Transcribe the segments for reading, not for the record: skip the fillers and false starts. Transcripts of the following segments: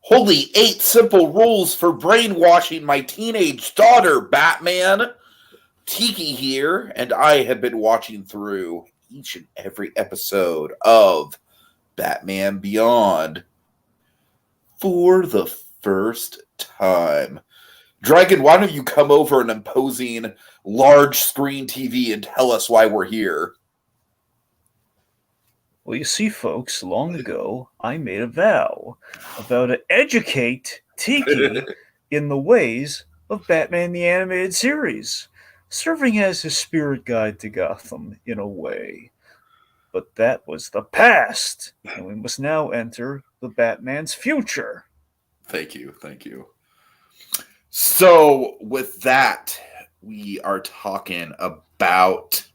Holy 8 simple rules for brainwashing my teenage daughter, Batman. Tiki here, and I have been watching through each and every episode of Batman Beyond for the first time. Dragon, why don't you come over an imposing large screen TV and tell us why we're here? Well, you see, folks, long ago, I made a vow to educate Tiki in the ways of Batman the Animated Series, serving as his spirit guide to Gotham in a way. But that was the past, and we must now enter the Batman's future. Thank you. So, with that, we are talking about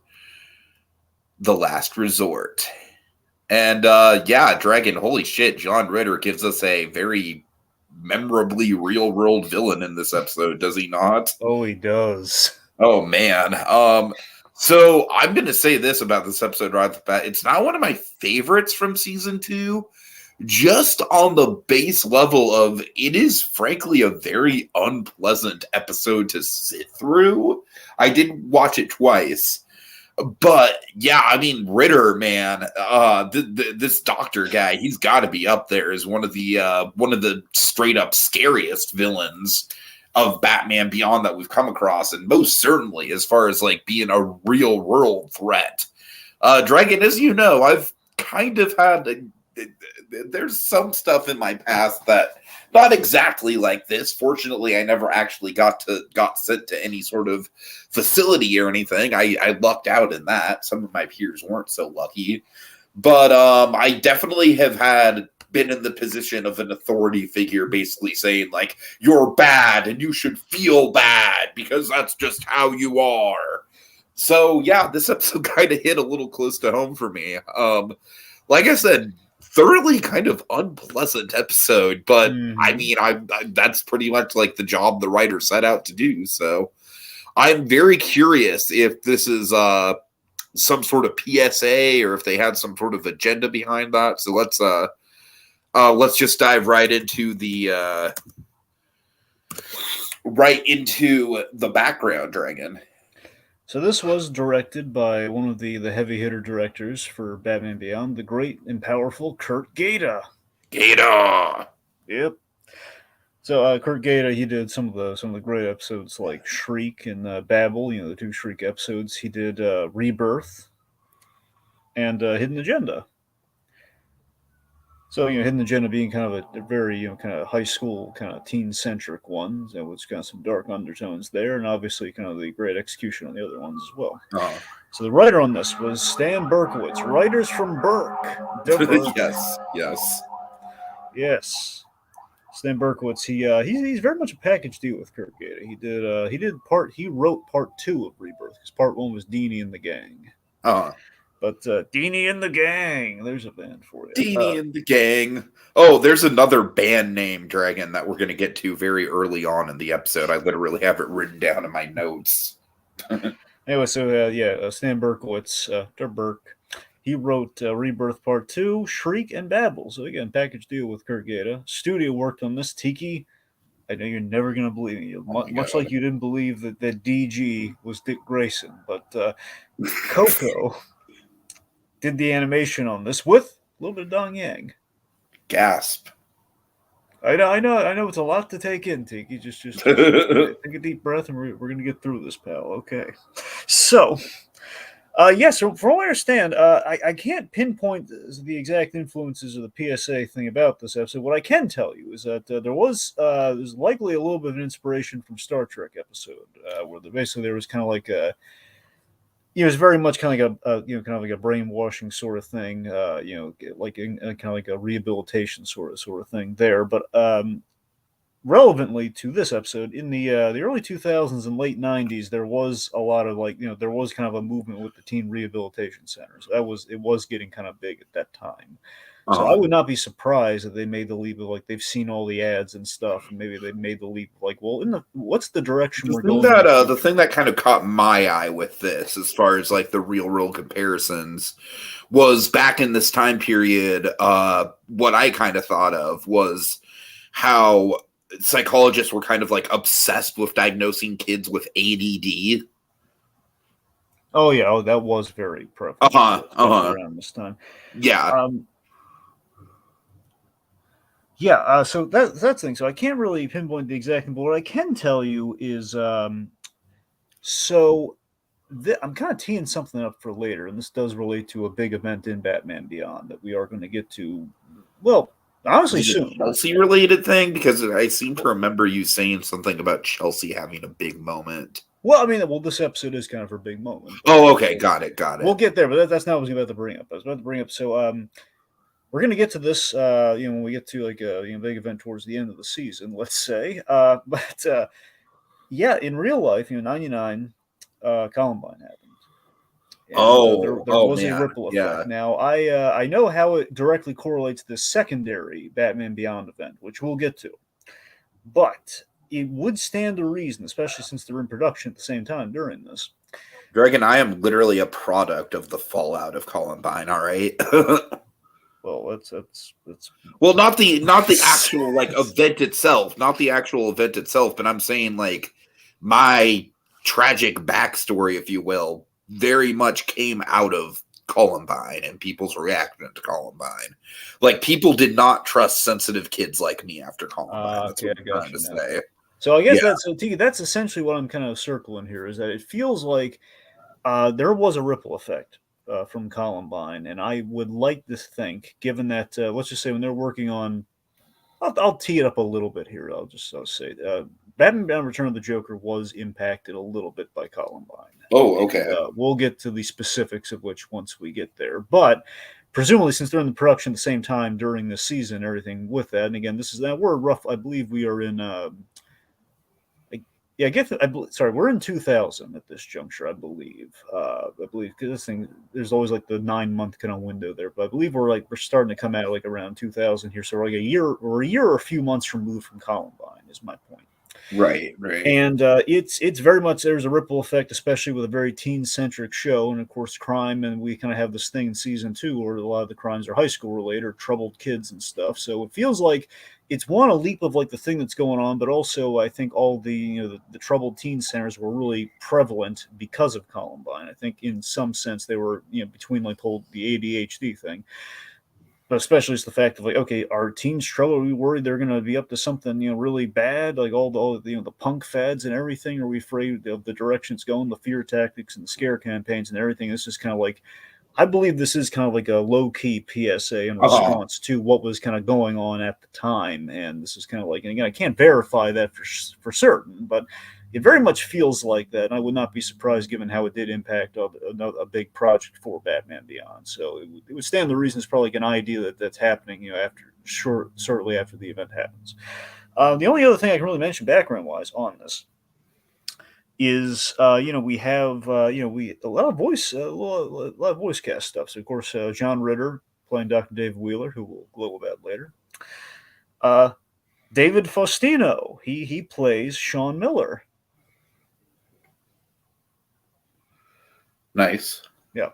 The Last Resort. And Dragon, holy shit, John Ritter gives us a very memorably real-world villain in this episode, does he not? Oh, he does. Oh, man. So I'm going to say this about this episode right off the bat. It's not one of my favorites from season 2, just on the base level of it is frankly a very unpleasant episode to sit through. I did watch it twice. But yeah, I mean Ritter, man, this doctor guy, he's got to be up there as one of the straight up scariest villains of Batman Beyond that we've come across, and most certainly as far as like being a real world threat. Dragon, as you know, I've kind of had there's some stuff in my past that not exactly like this. Fortunately, I never actually got sent to any sort of facility or anything. I lucked out in that. Some of my peers weren't so lucky. But I definitely have been in the position of an authority figure basically saying, like, you're bad and you should feel bad because that's just how you are. So, yeah, this episode kind of hit a little close to home for me. Like I said, thoroughly kind of unpleasant episode, but I mean, I that's pretty much like the job the writer set out to do. So I'm very curious if this is some sort of PSA or if they had some sort of agenda behind that. So let's just dive right into the background, Dragon. So this was directed by one of the heavy hitter directors for Batman Beyond, the great and powerful Kurt Gaeta. Yep. So Kurt Gaeta, he did some of the great episodes like Shriek and Babel. You know, the 2 Shriek episodes. He did Rebirth and Hidden Agenda. So, you know, Hidden Agenda being kind of a very, you know, kind of high school, kind of teen-centric one. There was kind of some dark undertones there, and obviously kind of the great execution on the other ones as well. Oh. So the writer on this was Stan Berkowitz, writers from Burke. Yes. Stan Berkowitz, he's very much a package deal with Kurt Gaeta. He wrote part 2 of Rebirth, because part 1 was Deanie and the Gang. But Deanie and the Gang, there's a band for you. Deanie and the Gang. Oh, there's another band name, Dragon, that we're going to get to very early on in the episode. I literally have it written down in my notes. Anyway, so Stan Berkowitz, Burke, he wrote Rebirth Part 2, Shriek, and Babel. So again, package deal with Kurt Gaeta. Studio worked on this. Tiki, I know you're never going to believe me. Much like you didn't believe that DG was Dick Grayson. But Coco did the animation on this with a little bit of Dong Yang. Gasp. I know it's a lot to take in, Tiki. Just take a deep breath, and we're going to get through this, pal. Okay. So, so from what I understand, I can't pinpoint the exact influences of the PSA thing about this episode. What I can tell you is that there's likely a little bit of an inspiration from Star Trek episode, where there was kind of like a, it was very much kind of like a brainwashing sort of thing, like kind of like a rehabilitation sort of thing there. But relevantly to this episode, in the early 2000s and late 90s, there was a lot of there was kind of a movement with the teen rehabilitation centers. It was getting kind of big at that time. So I would not be surprised if they made the leap of they've seen all the ads and stuff, and maybe they made the leap of what's the direction we're going? The thing that kind of caught my eye with this, as far as the real world comparisons, was back in this time period. What I kind of thought of was how psychologists were kind of like obsessed with diagnosing kids with ADD. Oh yeah, that was very prevalent, especially around this time. Yeah. So that's the thing. So I can't really pinpoint the exact thing, but what I can tell you is, so I'm kind of teeing something up for later, and this does relate to a big event in Batman Beyond that we are going to get to. Well, honestly, Is it a soon. Chelsea related thing? Because I seem to remember you saying something about Chelsea having a big moment. Well, I mean, this episode is kind of her big moment. Oh, okay, got it. We'll get there, but that's not what I was about to bring up. I was about to bring up. So, we're going to get to this, when we get to like a big event towards the end of the season, let's say. But yeah, in real life, 99, Columbine happened. And there was a man, ripple effect. yeah. Now, I know how it directly correlates to the secondary Batman Beyond event, which we'll get to. But it would stand to reason, especially since they're in production at the same time during this. Greg and I am literally a product of the fallout of Columbine. All right. Well, that's well, not the actual like event itself, not the actual event itself, but I'm saying like my tragic backstory, if you will, very much came out of Columbine and people's reaction to Columbine. Like people did not trust sensitive kids like me after Columbine. That's what I'm trying to say. So I guess that's essentially what I'm kind of circling here, is that it feels like there was a ripple effect from Columbine, and I would like to think, given that let's just say when they're working on, I'll tee it up a little bit here. I'll say Batman Return of the Joker was impacted a little bit by Columbine. Oh, okay. We'll get to the specifics of which once we get there, but presumably since they're in the production at the same time during the season, everything with that. And again, this is that we're rough. I believe we are in. Yeah, we're in 2000 at this juncture, I believe. Because this thing, there's always like the 9-month kind of window there, but I believe we're starting to come out like around 2000 here, so we're like a year or a few months removed from Columbine, is my point. Right. And it's very much, there's a ripple effect, especially with a very teen-centric show, and of course crime, and we kind of have this thing in season 2 where a lot of the crimes are high school related or troubled kids and stuff. So it feels like it's a leap of like the thing that's going on, but also I think all the the troubled teen centers were really prevalent because of Columbine. I think in some sense they were between like the ADHD thing. But especially it's the fact of like, okay, are teens trouble? Are we worried they're going to be up to something, really bad, like all the the punk fads and everything? Are we afraid of the direction it's going, the fear tactics and the scare campaigns and everything? This is kind of like, I believe this is kind of like a low key PSA in response to what was kind of going on at the time, and this is kind of like, and again, I can't verify that for certain, but it very much feels like that, and I would not be surprised given how it did impact a big project for Batman Beyond. So it would stand the reason it's probably like an idea that's happening, shortly after the event happens. The only other thing I can really mention background wise on this is we have we a lot of voice cast stuff. So of course John Ritter playing Dr. Dave Wheeler, who we'll glow about later. David Faustino, he plays Sean Miller. Nice. Yeah.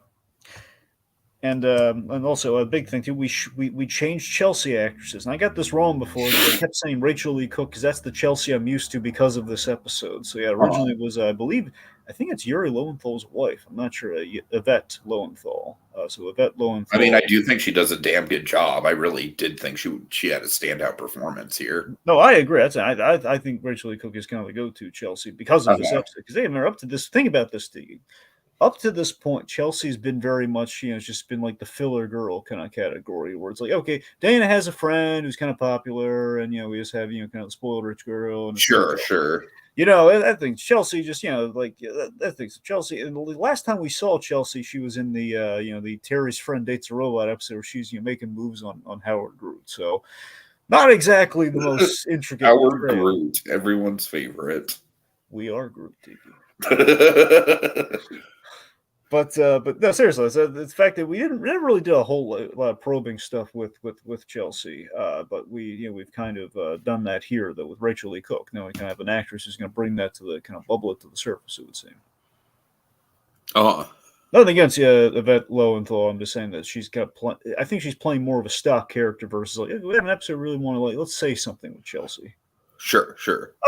And also a big thing too, we changed Chelsea actresses, and I got this wrong before because I kept saying Rachel Lee Cook because that's the Chelsea I'm used to because of this episode. So yeah, originally it was I think it's Yuri Lowenthal's wife. I'm not sure, Yvette Lowenthal. So Yvette Lowenthal. I mean, I do think she does a damn good job. I really did think she had a standout performance here. No, I agree. I think Rachel Lee Cook is kind of the go-to Chelsea because of this episode. Because they're up to this. Think about this, Tiki. Up to this point, Chelsea's been very much, it's just been like the filler girl kind of category where it's like, okay, Dana has a friend who's kind of popular, and we just have kind of the spoiled rich girl. And sure. I think Chelsea just that thing's Chelsea. And the last time we saw Chelsea, she was in the the Terry's Friend Dates a Robot episode where she's making moves on Howard Groot. So not exactly the most intricate. Howard Groot, everyone's favorite. We are Groot, Tiki. But no, seriously, it's the fact that we never really did a whole lot of probing stuff with Chelsea, but we've kind of done that here though with Rachel Lee Cook. Now we kind of have an actress who's going to bring that to the kind of bubble it to the surface, it would seem. Nothing against Yvette Lowenthal. I'm just saying that she's got. I think she's playing more of a stock character versus like we have an episode really want to let's say something with Chelsea. Sure.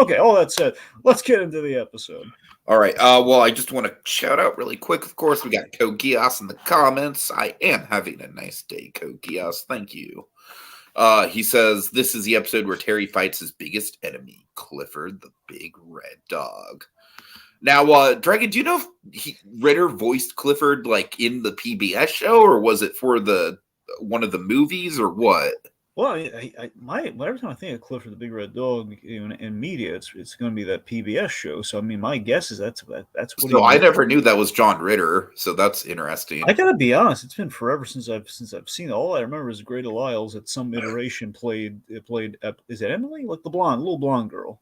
Okay, all that said, let's get into the episode. All right. Well, I just want to shout out really quick. Of course, we got Kogias in the comments. I am having a nice day, Kogias. Thank you. He says this is the episode where Terry fights his biggest enemy, Clifford the Big Red Dog. Now, Dragon, do you know if Ritter voiced Clifford like in the PBS show, or was it for one of the movies, or what? Well, every time I think of Clifford the Big Red Dog in media, it's going to be that PBS show. So I mean, my guess is that's what. So I never knew that was John Ritter. So that's interesting. I gotta be honest; it's been forever since I've seen it. All I remember is Greta Lyles at some iteration played. Is it Emily, like the little blonde girl?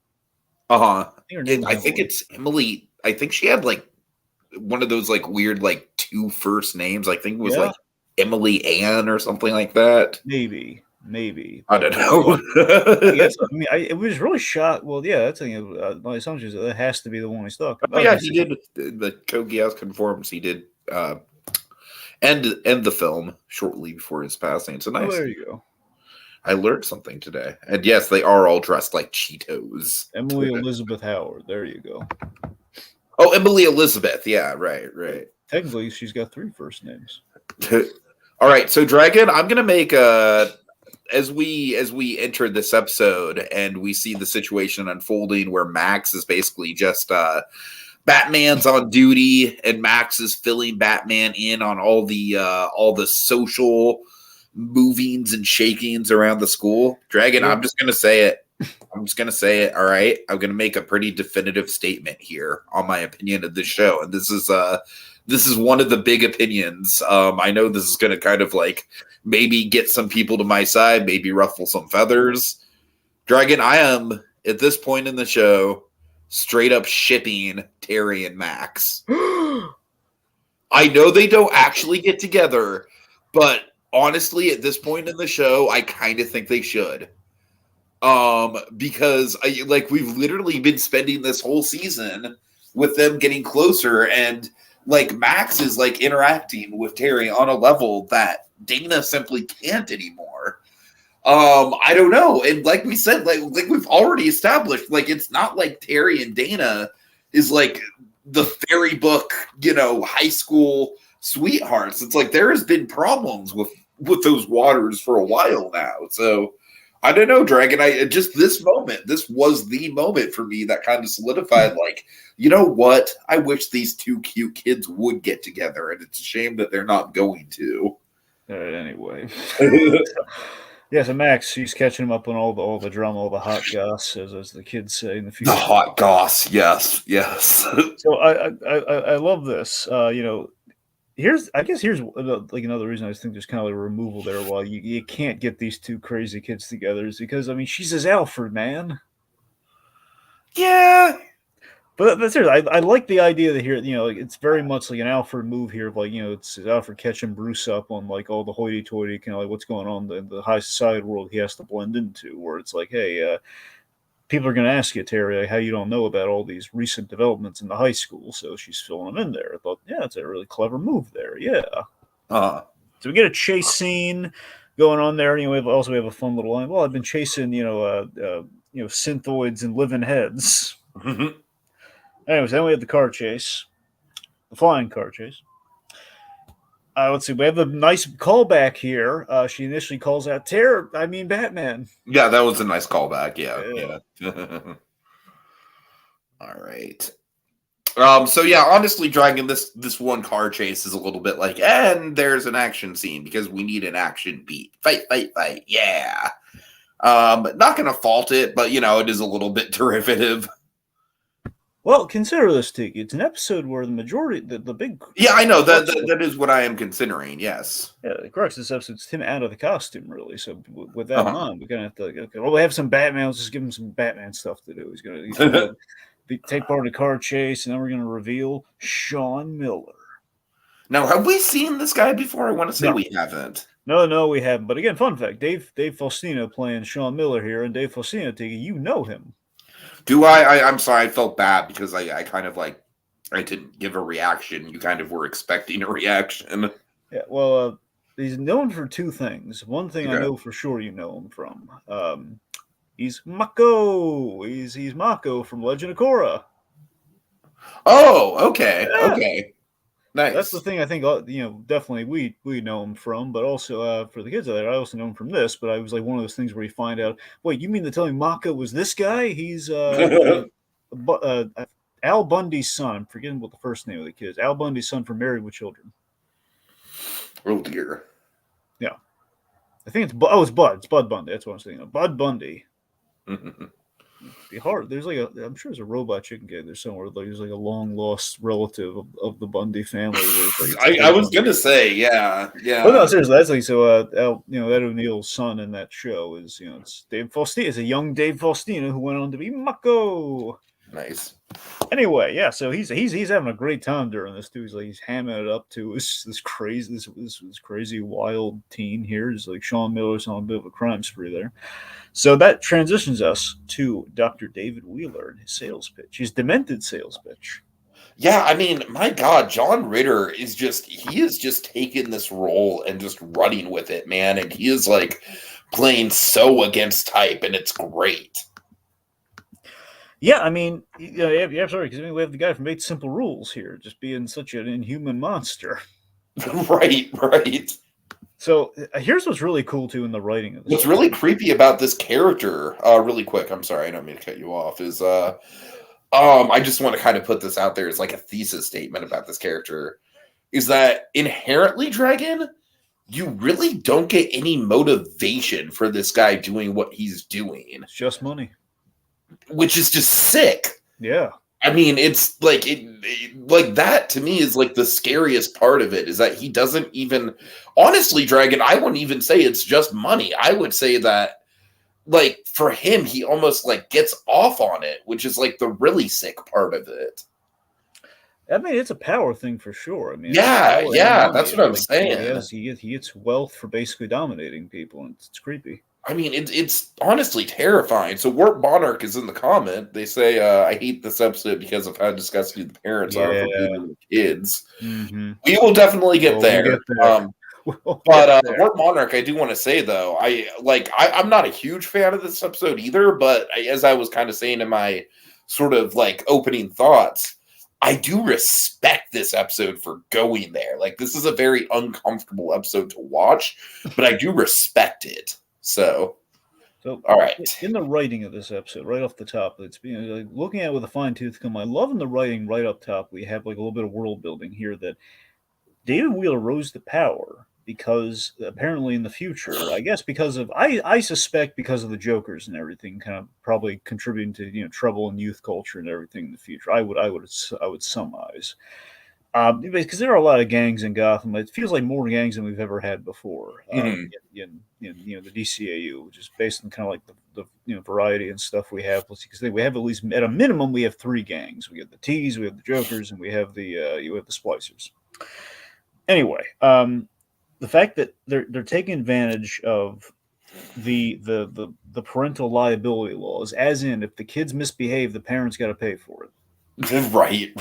I think it's Emily. I think she had like one of those like weird like two first names. I think it was like Emily Ann or something like that. Maybe. I don't know. It was really shot. Well, yeah, that's my assumption is that has to be the one he's talking about. Oh, yeah, he did the Kogias Conforms. He did end the film shortly before his passing. So nice. Oh, there you go. I learned something today. And yes, they are all dressed like Cheetos. Emily Elizabeth Howard. There you go. Oh, Emily Elizabeth. Yeah, right. Technically, she's got 3 first names. All right, so Dragon, I'm gonna make as we enter this episode and we see the situation unfolding where Max is basically just Batman's on duty and Max is filling Batman in on all the social movings and shakings around the school. Dragon, I'm just gonna say it. All right, I'm gonna make a pretty definitive statement here on my opinion of this show, and this is one of the big opinions. I know this is going to kind of like maybe get some people to my side, maybe ruffle some feathers. Dragon, I am at this point in the show straight up shipping Terry and Max. I know they don't actually get together, but honestly, at this point in the show, I kind of think they should. Because we've literally been spending this whole season with them getting closer, and like Max is like interacting with Terry on a level that Dana simply can't anymore. I don't know. And like we said, like we've already established, like it's not like Terry and Dana is like the fairy book, high school sweethearts. It's like there has been problems with those waters for a while now. So I don't know, Dragon. This was the moment for me that kind of solidified, like, you know what? I wish these two cute kids would get together, and it's a shame that they're not going to. Anyway. Yeah, so Max, he's catching him up on all the drama, all the hot goss, as the kids say in the future. The hot goss, yes. So I love this. Here's like another reason I think there's kind of like a removal there. While you can't get these two crazy kids together is because she's his Alfred, man. Yeah, but seriously, I like the idea that here, it's very much like an Alfred move here. Of like, it's Alfred catching Bruce up on like all the hoity-toity, kind of like what's going on in the high society world he has to blend into. Where it's like, hey, people are going to ask you, Terry, how you don't know about all these recent developments in the high school. So she's filling them in there. I thought, yeah, it's a really clever move there. Yeah. So we get a chase scene going on there. We also have a fun little line. Well, I've been chasing, synthoids and living heads. Mm-hmm. Anyways, then we have the car chase, the flying car chase. Let's see. We have a nice callback here. She initially calls out Batman. Yeah, that was a nice callback. Yeah. All right. So yeah, honestly, Dragon, this one car chase is a little bit like, and there's an action scene because we need an action beat. Fight. Yeah. Not gonna fault it, but it is a little bit derivative. Well, consider this, Tiki. It's an episode where the majority, the big... Yeah, I know. That is what I am considering, yes. Yeah, the crux of this episode is him out of the costume, really. So with that in mind, we're going to have to... Okay, well, we have some Batman. Let's just give him some Batman stuff to do. He's going to take part in the car chase, and then we're going to reveal Sean Miller. Now, have we seen this guy before? I want to say we haven't. No, we haven't. But again, fun fact, Dave Faustino playing Sean Miller here, and Dave Faustino, Tiki, you know him. Do I? I'm sorry, I felt bad because I kind of like I didn't give a reaction. You kind of were expecting a reaction. Yeah, well, he's known for two things. One thing I Okay. know for sure you know him from. He's Mako. He's Mako from Legend of Korra. Oh, okay. Yeah. Okay. That's the Nice. thing I think definitely we know him from, but also for the kids out there, I also know him from this. But I was like one of those things where you find out, wait, you mean to tell me Mako was this guy? He's Al Bundy's son. I'm forgetting what the first name of the kid is. Al Bundy's son from Married with Children. Oh dear. Yeah, I think it's Bud. It's Bud Bundy. That's what I'm saying. Bud Bundy. Be hard. There's I'm sure there's a Robot Chicken kid there somewhere. There's like a long lost relative of the Bundy family. Where it's I, Ted I was Bundy. gonna say, yeah, But no, yeah. seriously, that's like so. Ed O'Neill's son in that show is it's Dave Faustino. It's a young Dave Faustino who went on to be Mako. Nice. Anyway, yeah, so he's having a great time during this too. He's hamming it up to this crazy this crazy wild teen here. He's like Sean Miller's on a bit of a crime spree there. So that transitions us to Dr. David Wheeler and his sales pitch, his demented sales pitch. Yeah, I mean, my God, John Ritter he is just taking this role and just running with it, man. And he is like playing so against type, and it's great. Yeah, I mean, yeah, sorry, because we have the guy from Eight Simple Rules here, just being such an inhuman monster. Right, right. So here's what's really cool too in the writing of this. What's really creepy about this character, really quick, I'm sorry, I don't mean to cut you off, is I just want to kind of put this out there as like a thesis statement about this character, is that inherently, Dragon, you really don't get any motivation for this guy doing what he's doing. It's just money. Which is just sick. Yeah. I mean, it's like like that to me is like the scariest part of it is that he doesn't even honestly, Dragon, I wouldn't even say it's just money. I would say that like for him, he almost like gets off on it, which is like the really sick part of it. I mean, it's a power thing for sure. I mean, Yeah, money. that's what I'm Like, saying. he gets wealth for basically dominating people, and it's creepy. I mean, it's honestly terrifying. So Warp Monarch is in the comment. They say, I hate this episode because of how disgusting the parents are for beating the kids. Mm-hmm. We will definitely get there. But Warp Monarch, I do want to say though, I'm not a huge fan of this episode either. But as I was kind of saying in my sort of like opening thoughts, I do respect this episode for going there. Like this is a very uncomfortable episode to watch, but I do respect it. So all right. In the writing of this episode, right off the top, it's being like, looking at it with a fine tooth comb. I love in the writing right up top. We have like a little bit of world building here that David Wheeler rose to power because apparently in the future, I guess because of I suspect because of the Jokers and everything, kind of probably contributing to trouble in youth culture and everything in the future. I would surmise. Because there are a lot of gangs in Gotham. It feels like more gangs than we've ever had before in the DCAU, which is based on kind of like the variety and stuff we have. Because we have at least at a minimum we have three gangs. We have the T's, we have the Jokers, and we have the Splicers. Anyway, the fact that they're taking advantage of the parental liability laws, as in if the kids misbehave, the parents got to pay for it. Right.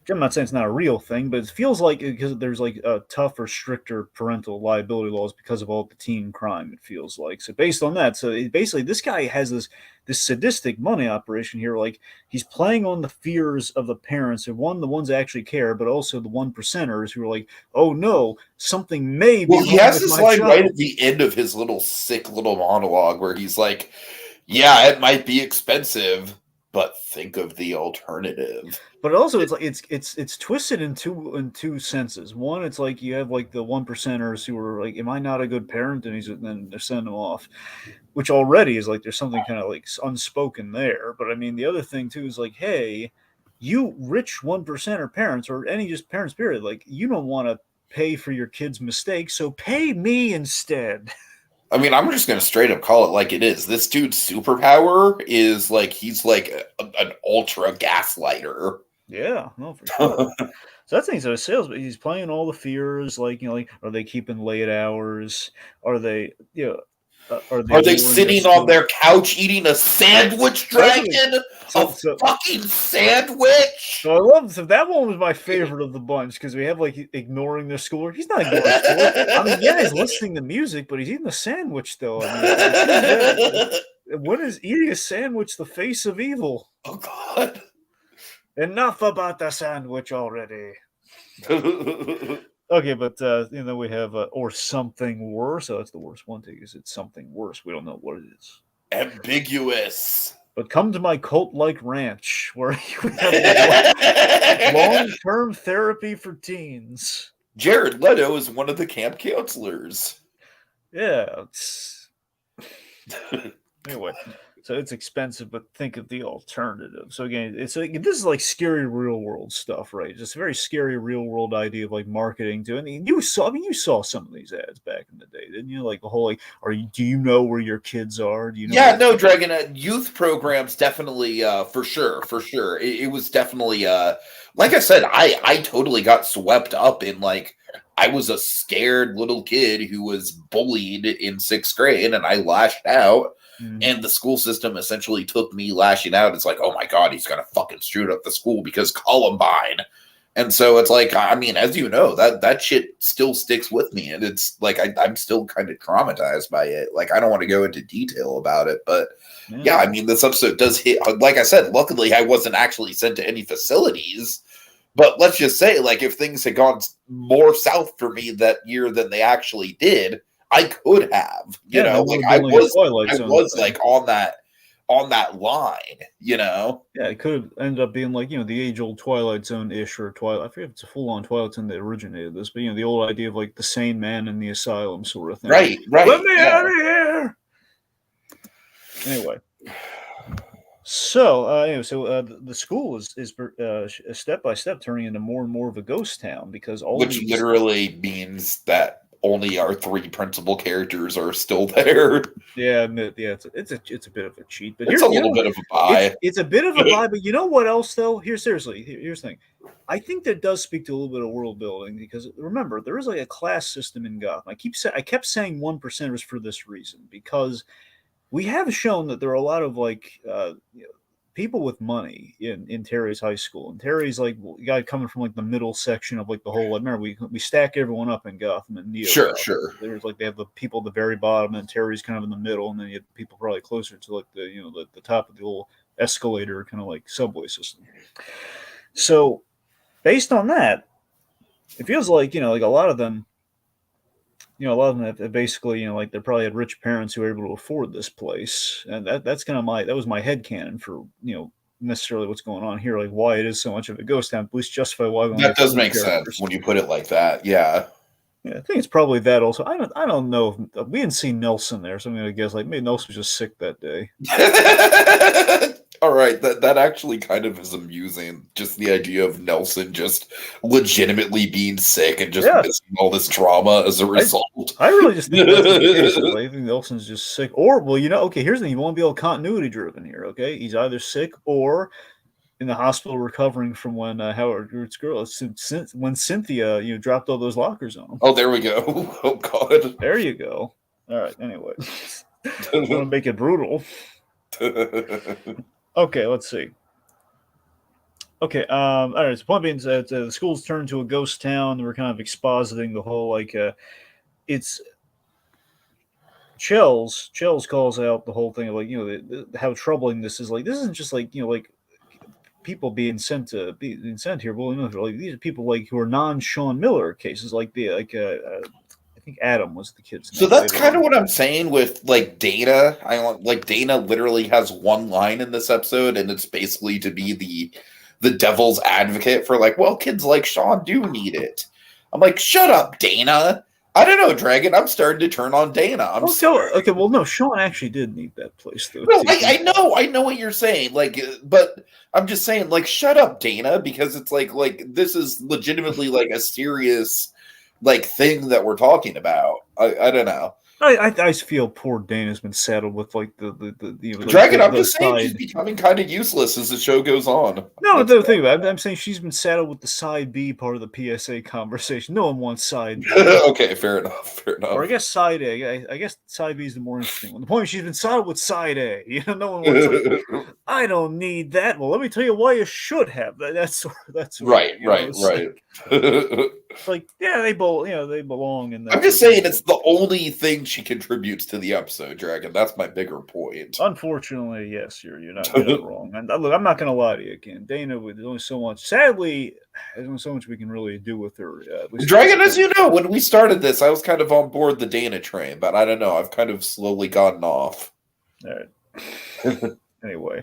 I'm not saying it's not a real thing, but it feels like because there's like a tougher, stricter parental liability laws because of all the teen crime. It feels like so based on that. So basically, this guy has this sadistic money operation here. Like he's playing on the fears of the parents, and the ones that actually care, but also the 1%ers who are like, "Oh no, something may be." Well, he has this line child. right at the end of his sick little monologue where he's like, "Yeah, it might be expensive, but think of the alternative." But also, it's like it's twisted in two senses. One, it's like you have like the 1%ers who are like, "Am I not a good parent?" And then they're sending them off, which already is like there's something kind of like unspoken there. But I mean, the other thing too is like, hey, you rich 1%er parents or any just parents period, like you don't want to pay for your kids' mistakes, so pay me instead. I mean, I'm just going to straight up call it like it is. This dude's superpower is like he's like an ultra gaslighter. Yeah, no, for sure. So that's the thing. So sales, but he's playing all the fears, like like are they keeping late hours? Are they Are they sitting on their couch eating a sandwich, Dragon? A fucking sandwich? So I love so that one was my favorite of the bunch because we have like ignoring their schoolwork. He's not ignoring schoolwork. I mean, yeah, he's listening to music, but he's eating a sandwich though. I mean, when is eating a sandwich the face of evil? Oh God! Enough about the sandwich already. Okay, but we have or something worse. So that's the worst one. Is it's something worse? We don't know what it is. Ambiguous. But come to my cult-like ranch where you have long-term therapy for teens. Jared Leto is one of the camp counselors. Yeah. Anyway, so it's expensive, but think of the alternative. So again, this is like scary real world stuff, right? Just a very scary real world idea of like marketing too. And you saw some of these ads back in the day, didn't you? Like the whole like, do you know where your kids are? Do you know? Yeah, no, Dragon. Youth programs definitely, for sure. It was definitely, like I said, I totally got swept up in like. I was a scared little kid who was bullied in 6th grade, and I lashed out. And the school system essentially took me lashing out. It's like, oh my God, he's gonna fucking shoot up the school because Columbine. And so it's like, I mean, as you know, that shit still sticks with me, and it's like I'm still kind of traumatized by it. Like, I don't want to go into detail about it, but yeah, I mean, this episode does hit. Like I said, luckily I wasn't actually sent to any facilities. But let's just say, like, if things had gone more south for me that year than they actually did, I could have, you know, like I was like on that line, you know. Yeah, it could have ended up being like, the age-old Twilight Zone-ish or Twilight. I forget if it's a full-on Twilight Zone that originated this, but the old idea of like the sane man in the asylum sort of thing. Right. Let me out of here. Anyway. So, the school is step by step turning into more and more of a ghost town because which literally means that only our 3 principal characters are still there. Yeah, it's a bit of a cheat, but it's a little bit of a buy. It's a bit of a buy, but you know what else though? Here's the thing. I think that does speak to a little bit of world building because remember there is like a class system in Gotham. I kept saying 1%ers for this reason because. We have shown that there are a lot of like people with money in Terry's high school, and Terry's like a guy coming from like the middle section of like the whole. Like, remember, we stack everyone up in Gotham and Neo. Sure. There's like they have the people at the very bottom, and Terry's kind of in the middle, and then you have people probably closer to like the top of the little escalator kind of like subway system. So, based on that, it feels like like a lot of them. A lot of them have basically, like they probably had rich parents who were able to afford this place, and that's kind of that was my headcanon for necessarily what's going on here, like why it is so much of a ghost town. At least justify why. That does make sense when you put it like that. Yeah. Yeah, I think it's probably that. Also, I don't know if we didn't see Nelson there, so I'm gonna guess like maybe Nelson was just sick that day. All right, that actually kind of is amusing. Just the idea of Nelson just legitimately being sick and just missing all this trauma as a result. I really just think that's the case. I think Nelson's just sick, or okay. Here's the thing: you want to be all continuity driven here. Okay, he's either sick or in the hospital recovering from when Howard's girl, when Cynthia dropped all those lockers on him. Oh, there we go. Oh God. There you go. All right. Anyway, I want to make it brutal. Okay, let's see. Okay, all right. So point being that the school's turned to a ghost town. We're kind of expositing the whole it's Chels calls out the whole thing of like how troubling this is. Like this isn't just like like people being sent here. Well, like these are people like who are non-Sean Miller cases, like I think Adam was the kid's name. So that's kind of what I'm saying with like Dana. Dana literally has one line in this episode, and it's basically to be the devil's advocate for like, well, kids like Sean do need it. I'm like, shut up, Dana. I don't know, Dragon. I'm starting to turn on Dana. Okay, well, no, Sean actually did need that place, though. No, I know what you're saying. Like, but I'm just saying, like, shut up, Dana, because it's like this is legitimately like a serious like thing that we're talking about. I don't know. I feel poor Dana's been saddled with like the you know Dragon, I'm the just saying she's side. becoming kind of useless as the show goes on. No, That's the thing about it, I'm saying she's been saddled with the side B part of the PSA conversation. No one wants side B. okay, fair enough. Fair Or I enough. guess side A. I guess side B is the more interesting one. The point is she's been saddled with side A. You know, no one wants like, I don't need that. Well, let me tell you why you should have that. That sort of right, thing. You know, right, it's right. like yeah, they both they belong in I'm that just sort of saying it's book. the only thing she contributes to the episode, Dragon. That's my bigger point. Unfortunately, yes, you're not wrong. And look, I'm not going to lie to you again. Dana, there's only so much. Sadly, there's only so much we can really do with her. At least at this Dragon, as point. you know, when we started this, I was kind of on board the Dana train, but I don't know. I've kind of slowly gotten off. All right. Anyway,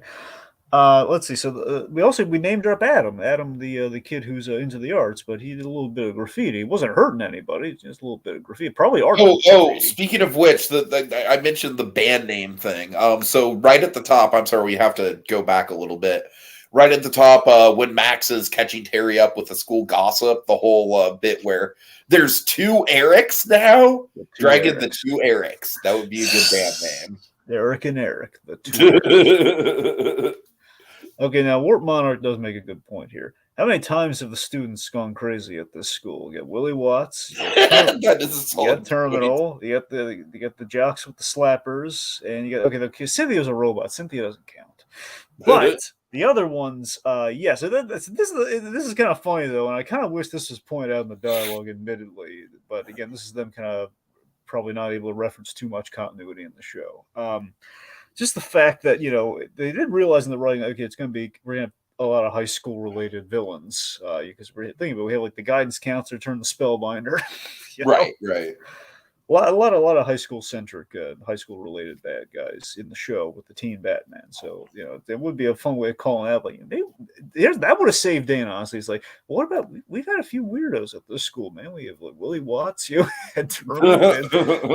let's see. So we named drop Adam. Adam, the kid who's into the arts, but he did a little bit of graffiti. He wasn't hurting anybody. Just a little bit of graffiti. Probably art Oh, graffiti. speaking of which, I mentioned the band name thing. So right at the top, I'm sorry, we have to go back a little bit. Right at the top, when Max is catching Terry up with the school gossip, the whole bit where there's two Erics now. Dragon, the two Erics. That would be a good band name. Eric and Eric, the two Erics. Okay, now Warp Monarch does make a good point here. How many times have the students gone crazy at this school? You got Willie Watts, That is a you solid got Terminal, you got the jocks with the slappers, and you got Cynthia's a robot. Cynthia doesn't count, point. but the other ones, yeah. So this is kind of funny though, and I kind of wish this was pointed out in the dialogue, admittedly. But again, this is them kind of probably not able to reference too much continuity in the show. Just the fact that they didn't realize in the writing, okay, we're gonna have a lot of high school related villains because we're thinking about we have like the guidance counselor turn the spellbinder, Right, right. a lot of high school centric, high school related bad guys in the show with the Teen Batman. So there would be a fun way of calling out like that would have saved Dana. Honestly, it's like, well, what about we've had a few weirdos at this school, man. We have like Willie Watts, had Terminal, and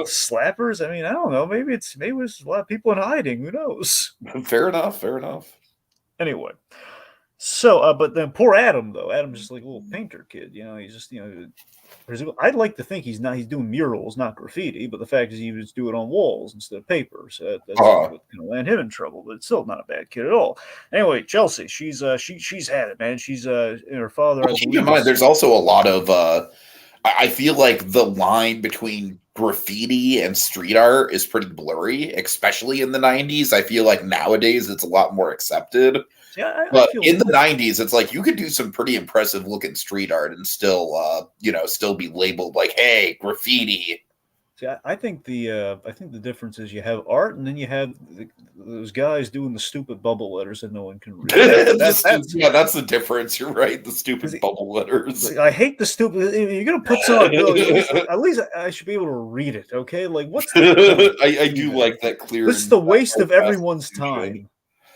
slappers. I mean, I don't know. Maybe there's a lot of people in hiding. Who knows? Fair enough. Fair enough. Anyway. So, but then poor Adam though. Adam's just like a little painter kid. He's just I'd like to think he's doing murals, not graffiti. But the fact is, he was doing it on walls instead of paper. So that's what going to land him in trouble. But it's still not a bad kid at all. Anyway, Chelsea, she's had it, man. She's in her father. Well, keep in mind, there's also a lot of. I feel like the line between graffiti and street art is pretty blurry, especially in the 90s. I feel like nowadays it's a lot more accepted. Yeah, but in the 90s, it's like you could do some pretty impressive looking street art and still, still be labeled like, "Hey, graffiti." See, I think the difference is you have art, and then you have those guys doing the stupid bubble letters that no one can read. That's the difference. You're right. The stupid bubble letters. I hate the stupid. If you're gonna put some on a bill, at least I should be able to read it. Okay, like what's the point? I do like that clear. This is the waste of everyone's time.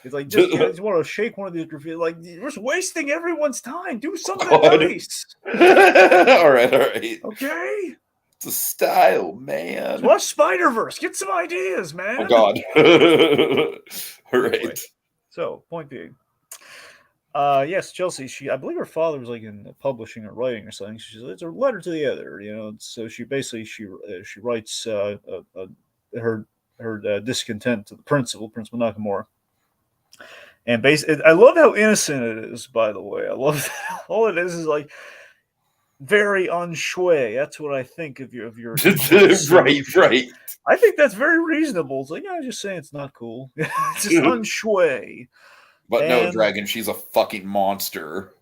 It's like just want to shake one of these graffiti. Like you're just wasting everyone's time. Do something nice. All right. Okay. It's a style, man. So watch Spider-Verse. Get some ideas, man. Oh God. All right. Anyway, so point being, yes, Chelsea. I believe her father was like in publishing or writing or something. It's a letter to the editor, So she basically she writes her discontent to the Principal Nakamura. And basically, I love how innocent it is. By the way, I love that. All it is like very unschway. That's what I think of your right. I think that's very reasonable. It's like, I'm just saying it's not cool. It's just unschway. But no, Dragon, she's a fucking monster.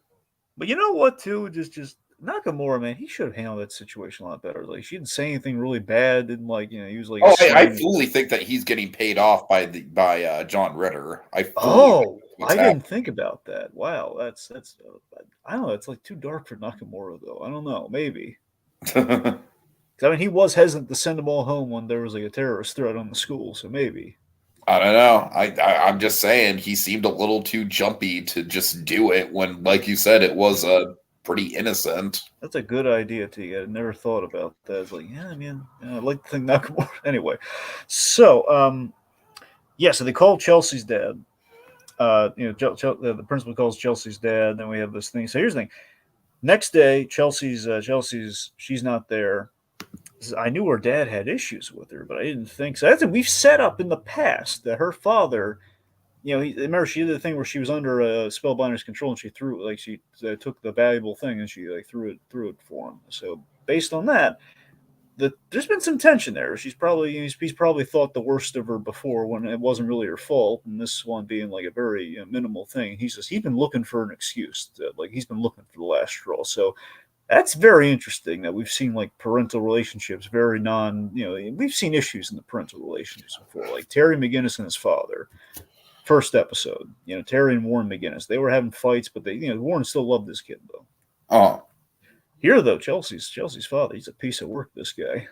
But you know what, too? Just Nakamura, man, he should have handled that situation a lot better. Like, she didn't say anything really bad. Didn't he was like. Oh, I fully think that he's getting paid off by John Ritter. I didn't think about that. Wow, that's I don't know. It's like too dark for Nakamura, though. I don't know. Maybe. I mean, he was hesitant to send them all home when there was like a terrorist threat on the school. So maybe. I don't know. I'm just saying he seemed a little too jumpy to just do it when, like you said, it was pretty innocent. That's a good idea, T. I never thought about that. It's like, yeah, man, I'd like to think Nakamura. Anyway, so so they called Chelsea's dad. The principal calls Chelsea's dad. Then we have this thing. So here's the thing. Next day, Chelsea's she's not there. I knew her dad had issues with her, but I didn't think so. That's we've set up in the past that her father, remember she did the thing where she was under a spellbinder's control and she threw like she took the valuable thing and she like threw it for him. So based on that, there's been some tension there. He's probably thought the worst of her before when it wasn't really her fault, and this one being like a very minimal thing. He's been looking for an excuse, like he's been looking for the last straw. So that's very interesting that we've seen like parental relationships very we've seen issues in the parental relationships before, like Terry McGinnis and his father. First episode, Terry and Warren McGinnis, they were having fights, but Warren still loved this kid though. Oh, here though, Chelsea's father, he's a piece of work. This guy.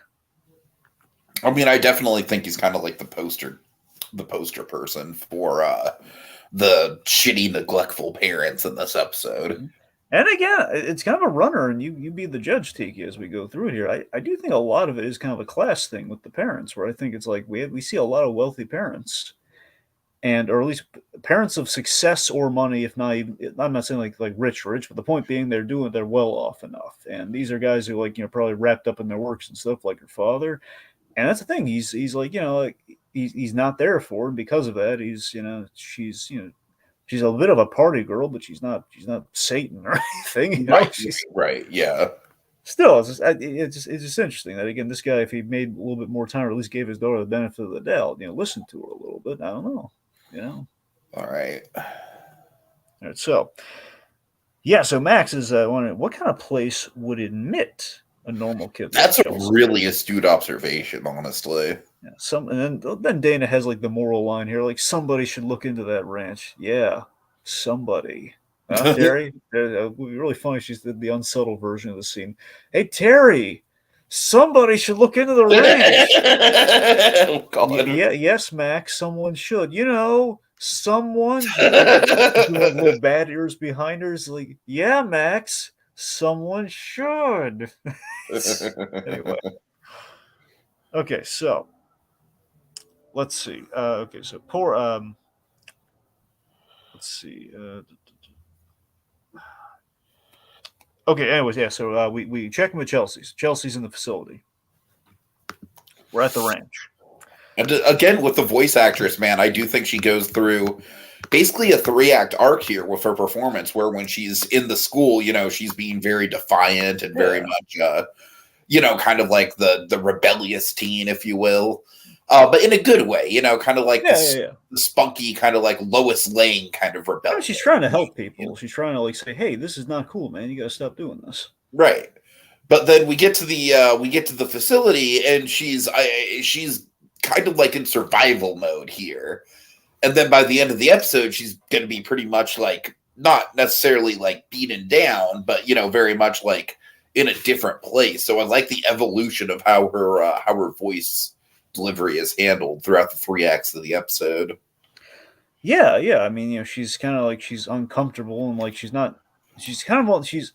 I mean, I definitely think he's kind of like the poster person for the shitty, neglectful parents in this episode. And again, it's kind of a runner, and you be the judge, Tiki, as we go through it here. I do think a lot of it is kind of a class thing with the parents, where I think it's like we see a lot of wealthy parents, or at least parents of success or money, if not even, I'm not saying like rich, but the point being they're well off enough. And these are guys who probably wrapped up in their works and stuff like your father. And that's the thing. He's like, he's not there for him because of that. She's a bit of a party girl, but she's not Satan or anything. Right. Yeah. Still, it's just interesting that again, this guy, if he made a little bit more time, or at least gave his daughter the benefit of the doubt, listen to her a little bit. I don't know. All right. So, yeah. So Max is wondering what kind of place would admit a normal kid. That's a really astute observation, honestly. Yeah, and then Dana has like the moral line here, like somebody should look into that ranch. Yeah, somebody. Terry, it would be really funny. She's the unsubtle version of the scene. Hey, Terry, somebody should look into the ranch. Yes, Max, someone should. Someone. Doing little bad ears behind her. Is like, yeah, Max, someone should. Anyway. Okay, so let's see. So poor. Let's see. Okay. Anyways, yeah. So we check in with Chelsea's. Chelsea's in the facility. We're at the ranch. And again, with the voice actress, man, I do think she goes through basically a 3-act arc here with her performance, where when she's in the school, she's being very defiant and very much, kind of like the rebellious teen, if you will. But in a good way, kind of like the spunky, kind of like Lois Lane kind of rebellion. She's trying to help people. She's trying to like say, "Hey, this is not cool, man. You got to stop doing this." Right. But then we get to the facility, and she's kind of like in survival mode here. And then by the end of the episode, she's going to be pretty much like not necessarily like beaten down, but very much like in a different place. So I like the evolution of how her voice delivery is handled throughout the 3 acts of the episode. Yeah. I mean, she's kind of like she's uncomfortable and like she's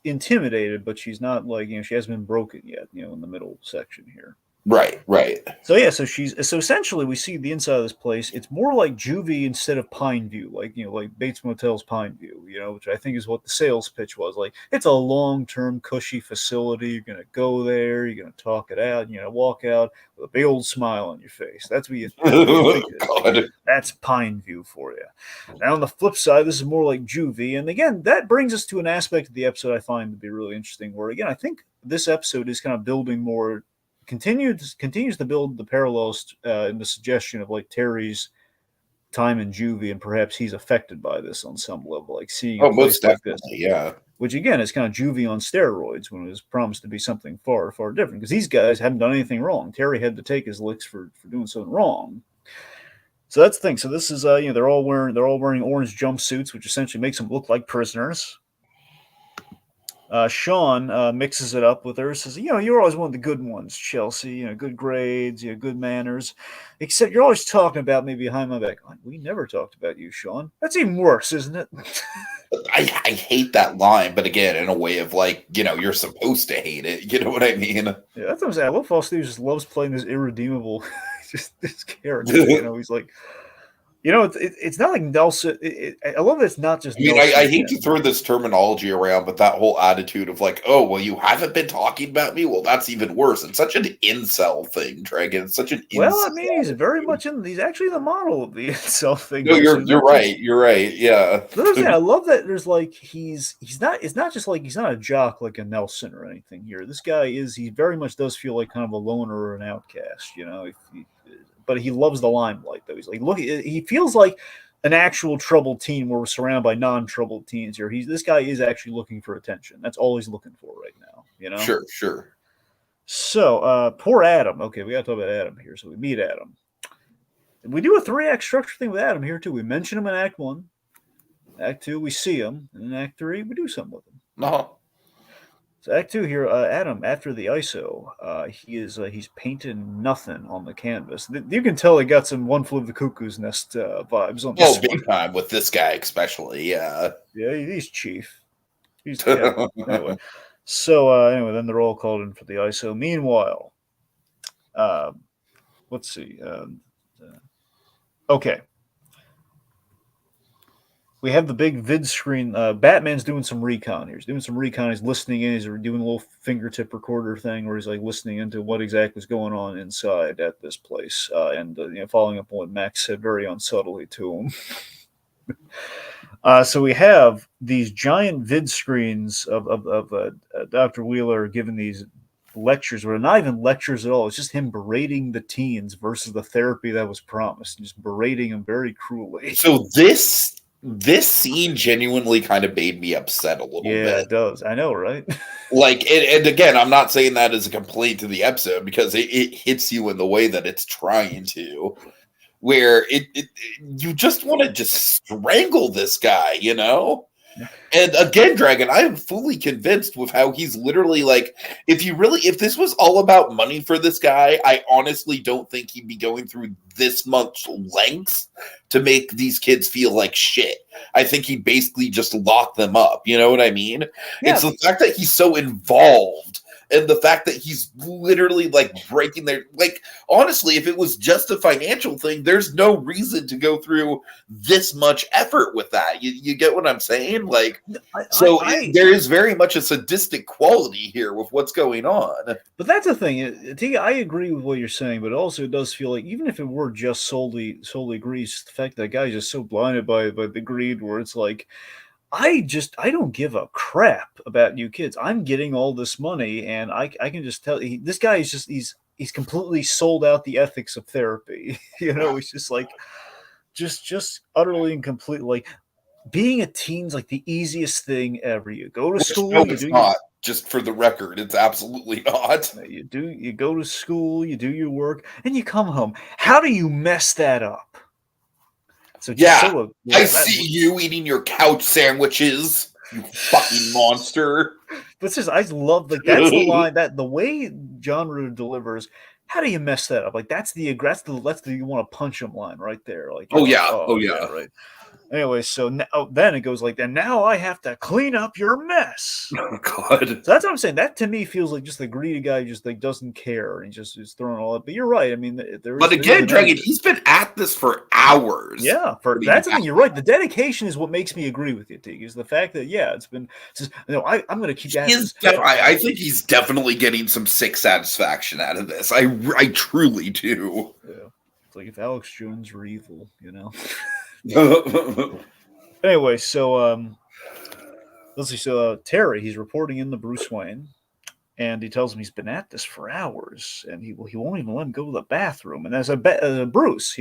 intimidated, but she's not like she hasn't been broken yet. In the middle section here. Right. So yeah, so essentially we see the inside of this place. It's more like juvie instead of Pine View, like like Bates Motel's Pine View, which I think is what the sales pitch was. Like it's a long-term cushy facility. You're gonna go there, you're gonna talk it out, you're gonna walk out with a big old smile on your face. That's what you think. Like, that's Pine View for you. Now on the flip side, this is more like juvie, and again, that brings us to an aspect of the episode I find to be really interesting. Where again, I think this episode is kind of building more. Continues to build the parallels in the suggestion of like Terry's time in juvie, and perhaps he's affected by this on some level, like seeing a place like this, which again is kind of juvie on steroids when it was promised to be something far, far different. Because these guys haven't done anything wrong. Terry had to take his licks for doing something wrong. So that's the thing. So this is they're all wearing orange jumpsuits, which essentially makes them look like prisoners. Sean mixes it up with her, says, you're always one of the good ones, Chelsea, good grades, good manners, except you're always talking about me behind my back. We never talked about you, Sean. That's even worse, isn't it? I hate that line, but again, in a way of like, you're supposed to hate it. You know what I mean? Yeah, that's what I'm saying. I love Foster just loves playing this irredeemable, just this character. He's like, It's not like Nelson. I love that it's not just I mean, Nelson I hate to again. throw this terminology around, but that whole attitude of like, oh, well, you haven't been talking about me? Well, that's even worse. It's such an incel thing, Dragon. It's such an Well, I incel mean, he's very attitude. much in. He's actually the model of the self thing No, here. So he's you're not right. just. You're right. Yeah. But I'm saying, I love that there's like he's not. It's not just like he's not a jock like a Nelson or anything here. This guy is. He very much does feel like kind of a loner or an outcast. But he loves the limelight though. He's like, look, he feels like an actual troubled teen where we're surrounded by non-troubled teens here. This guy is actually looking for attention. That's all he's looking for right now. Sure, sure. So poor Adam. Okay, we got to talk about Adam here. So we meet Adam. We do a 3-act structure thing with Adam here too. We mention him in Act 1. Act 2, we see him. And in Act 3, we do something with him. No. So Act 2 here, Adam, after the ISO, he's painting nothing on the canvas. You can tell he got some One Flew Over the Cuckoo's Nest vibes on this Oh, big one. time with this guy, especially. Yeah. Yeah, he's chief. Anyway. So anyway, then they're all called in for the ISO. Meanwhile, let's see. Okay. We have the big vid screen. Batman's doing some recon here. He's doing some recon. He's listening in. He's doing a little fingertip recorder thing where he's like listening into what exactly is going on inside at this place, and following up on what Max said very unsubtly to him. So we have these giant vid screens of Dr. Wheeler giving these lectures, where not even lectures at all. It's just him berating the teens versus the therapy that was promised, and just berating them very cruelly. So this scene genuinely kind of made me upset a little bit. Yeah, it does. I know, right? Like, and again, I'm not saying that as a complaint to the episode because it hits you in the way that it's trying to, where you just want to just strangle this guy, And again, Dragon, I am fully convinced with how he's literally like, if this was all about money for this guy, I honestly don't think he'd be going through this much lengths to make these kids feel like shit. I think he'd basically just lock them up. You know what I mean? Yeah. It's the fact that he's so involved and the fact that he's literally like breaking their, like, honestly, if it was just a financial thing, there's no reason to go through this much effort with that. You get what I'm saying? Like, there is very much a sadistic quality here with what's going on. But that's the thing. I agree with what you're saying, but also it does feel like even if it were just solely grease, the fact that guy's just so blinded by the greed, where it's like, I don't give a crap about you kids. I'm getting all this money, and I can just tell this guy is just he's completely sold out the ethics of therapy. He's just like just utterly and completely like being a teen's like the easiest thing ever. You go to school, no, it's not. Just for the record, it's absolutely not. You go to school, you do your work, and you come home. How do you mess that up? So I see you eating your couch sandwiches, you fucking monster. But I love that's the line, that the way genre delivers. How do you mess that up? Like that's the you want to punch him line right there. Like oh yeah, right. Anyway, so then it goes like that. Now I have to clean up your mess. Oh God! So that's what I'm saying. That to me feels like just the greedy guy who just like doesn't care and he's just throwing all up. But you're right. I mean, Dragon, he's been at this for hours. Yeah, that's the thing. You're right. The dedication is what makes me agree with you, Tiki. Is the fact that it's been. I'm going to keep at this. I think he's definitely getting some sick satisfaction out of this. I truly do. Yeah, it's like if Alex Jones were evil, Anyway, so let's see. So Terry, he's reporting in to Bruce Wayne, and he tells him he's been at this for hours, and he won't even let him go to the bathroom. And as Bruce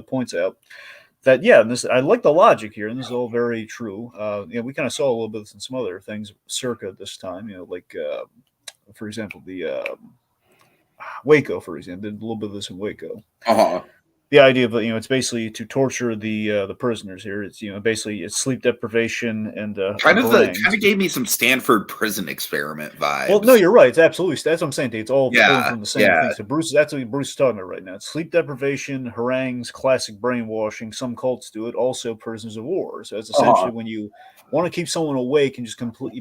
points out that I like the logic here, and this is all very true. We kind of saw a little bit in some other things circa this time. Like for example, the Waco, for example, did a little bit of this in Waco. The idea of it's basically to torture the prisoners here. It's basically it's sleep deprivation and kind of gave me some Stanford prison experiment vibes. Well, no, you're right. It's absolutely that's what I'm saying. It's all from the same thing. So that's what Bruce is talking about right now. It's sleep deprivation, harangues, classic brainwashing. Some cults do it. Also, prisoners of war. So it's essentially when you want to keep someone awake and just complete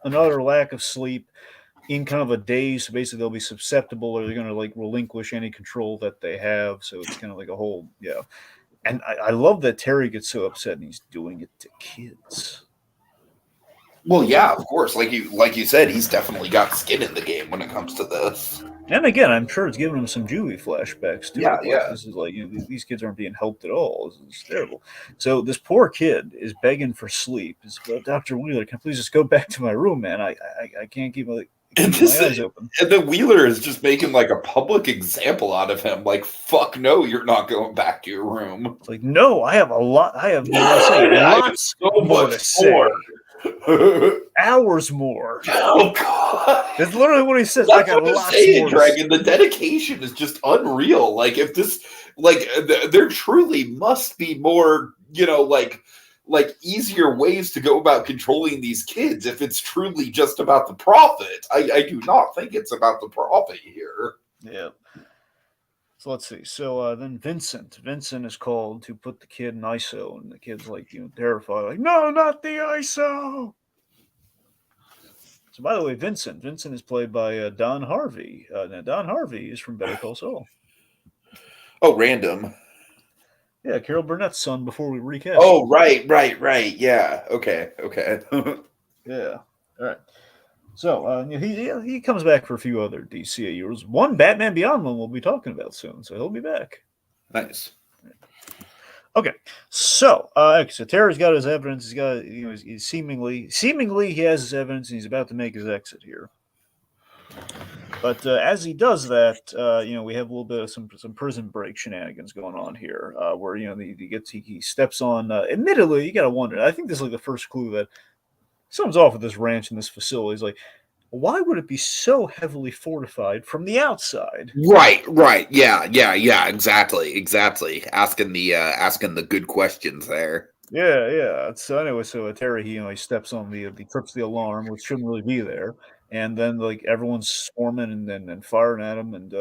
and utter lack of sleep. in kind of a daze. So basically, they'll be susceptible, or they're going to like relinquish any control that they have. So it's kind of like a whole, yeah. And I love that Terry gets so upset and he's doing it to kids. Well, yeah, of course. Like you said, he's definitely got skin in the game when it comes to this. And again, I'm sure it's giving him some Jewy flashbacks too. Yeah, Like, yeah. this is like, these kids aren't being helped at all. This is terrible. So this poor kid is begging for sleep. He's, Dr. Wheeler, can I please just go back to my room, man? I can't keep my eyes open. And then Wheeler is just making like a public example out of him. Like, fuck no, you're not going back to your room. It's like, no, I have lots so more much to say. more. Hours more. Oh god, that's literally what he says. That's I got what lots saying, more. Dragon. The dedication is just unreal. Like if this, like there truly must be more, like easier ways to go about controlling these kids. If it's truly just about the profit, I do not think it's about the profit here. Yeah. So let's see. So then Vincent is called to put the kid in ISO, and the kid's like, terrified, like, no, not the ISO. So by the way, Vincent is played by Don Harvey. Now Don Harvey is from Better Call Saul. Oh, random. Yeah, Carol Burnett's son before we recast. Oh, right. Yeah. Okay. Yeah. All right. So he comes back for a few other DCAUs. One Batman Beyond one we'll be talking about soon, so he'll be back. Nice. Okay, so Terry's got his evidence. He's got he's seemingly he has his evidence, and he's about to make his exit here. But as he does that, we have a little bit of some prison break shenanigans going on here, where he steps on. Admittedly, you got to wonder. I think this is like the first clue that something's off with this ranch and this facility. Is like, why would it be so heavily fortified from the outside? Right. Yeah. Exactly. Asking the good questions there. Yeah. So anyway, Terry, he steps on he trips the alarm, which shouldn't really be there, and then like everyone's swarming and firing at him, and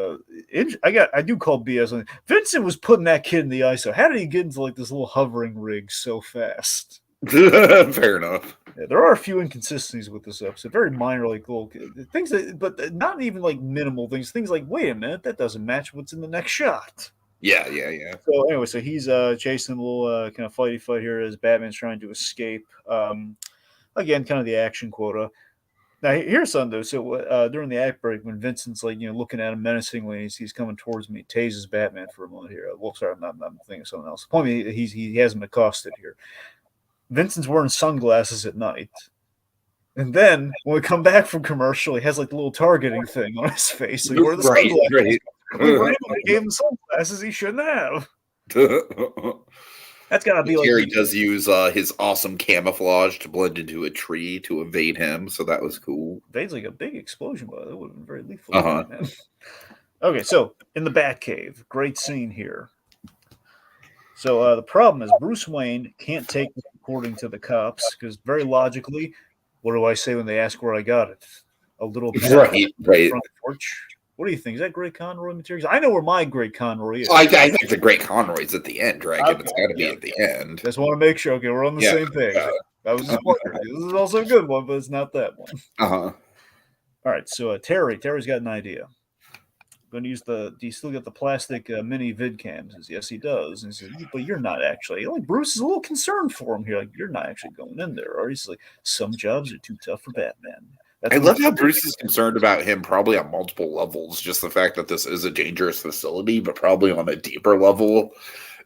I do call BS. Vincent was putting that kid in the ISO. How did he get into like this little hovering rig so fast? Fair enough. Yeah, there are a few inconsistencies with this episode, very minor, like little things, but not even like minimal things. Things like, wait a minute, that doesn't match what's in the next shot. Yeah. So anyway, he's chasing a little kind of fight here as Batman's trying to escape. Again, kind of the action quota. Now here's something though. So during the act break, when Vincent's like looking at him menacingly, he's coming towards me, tases Batman for a moment here. Well, sorry, I'm thinking of something else. The point he has him accosted here. Vincent's wearing sunglasses at night. And then when we come back from commercial, he has like the little targeting thing on his face. So he wore the sunglasses. Right. We gave him sunglasses he shouldn't have. That's gotta be Terry does use his awesome camouflage to blend into a tree to evade him, so that was cool. Evades like a big explosion, but that would have been very lethal. Okay, so in the Batcave, great scene here. So the problem is Bruce Wayne can't take the recording to the cops because very logically, what do I say when they ask where I got it? A little right. Front porch. What do you think? Is that Great Conroy materials? I know where my Great Conroy is. I think the Great Conroy's at the end, Dragon. Okay, it's got to be at the end. Just want to make sure. Okay, we're on the same page. I was just wondering. This is also a good one, but it's not that one. All right, so Terry's got an idea. Going to use do you still get the plastic mini vid cams? Says, yes, he does. And he says, but you're not actually. Like Bruce is a little concerned for him here. Like, you're not actually going in there. Or he's like, some jobs are too tough for Batman. I love how Bruce is concerned about him probably on multiple levels. Just the fact that this is a dangerous facility, but probably on a deeper level.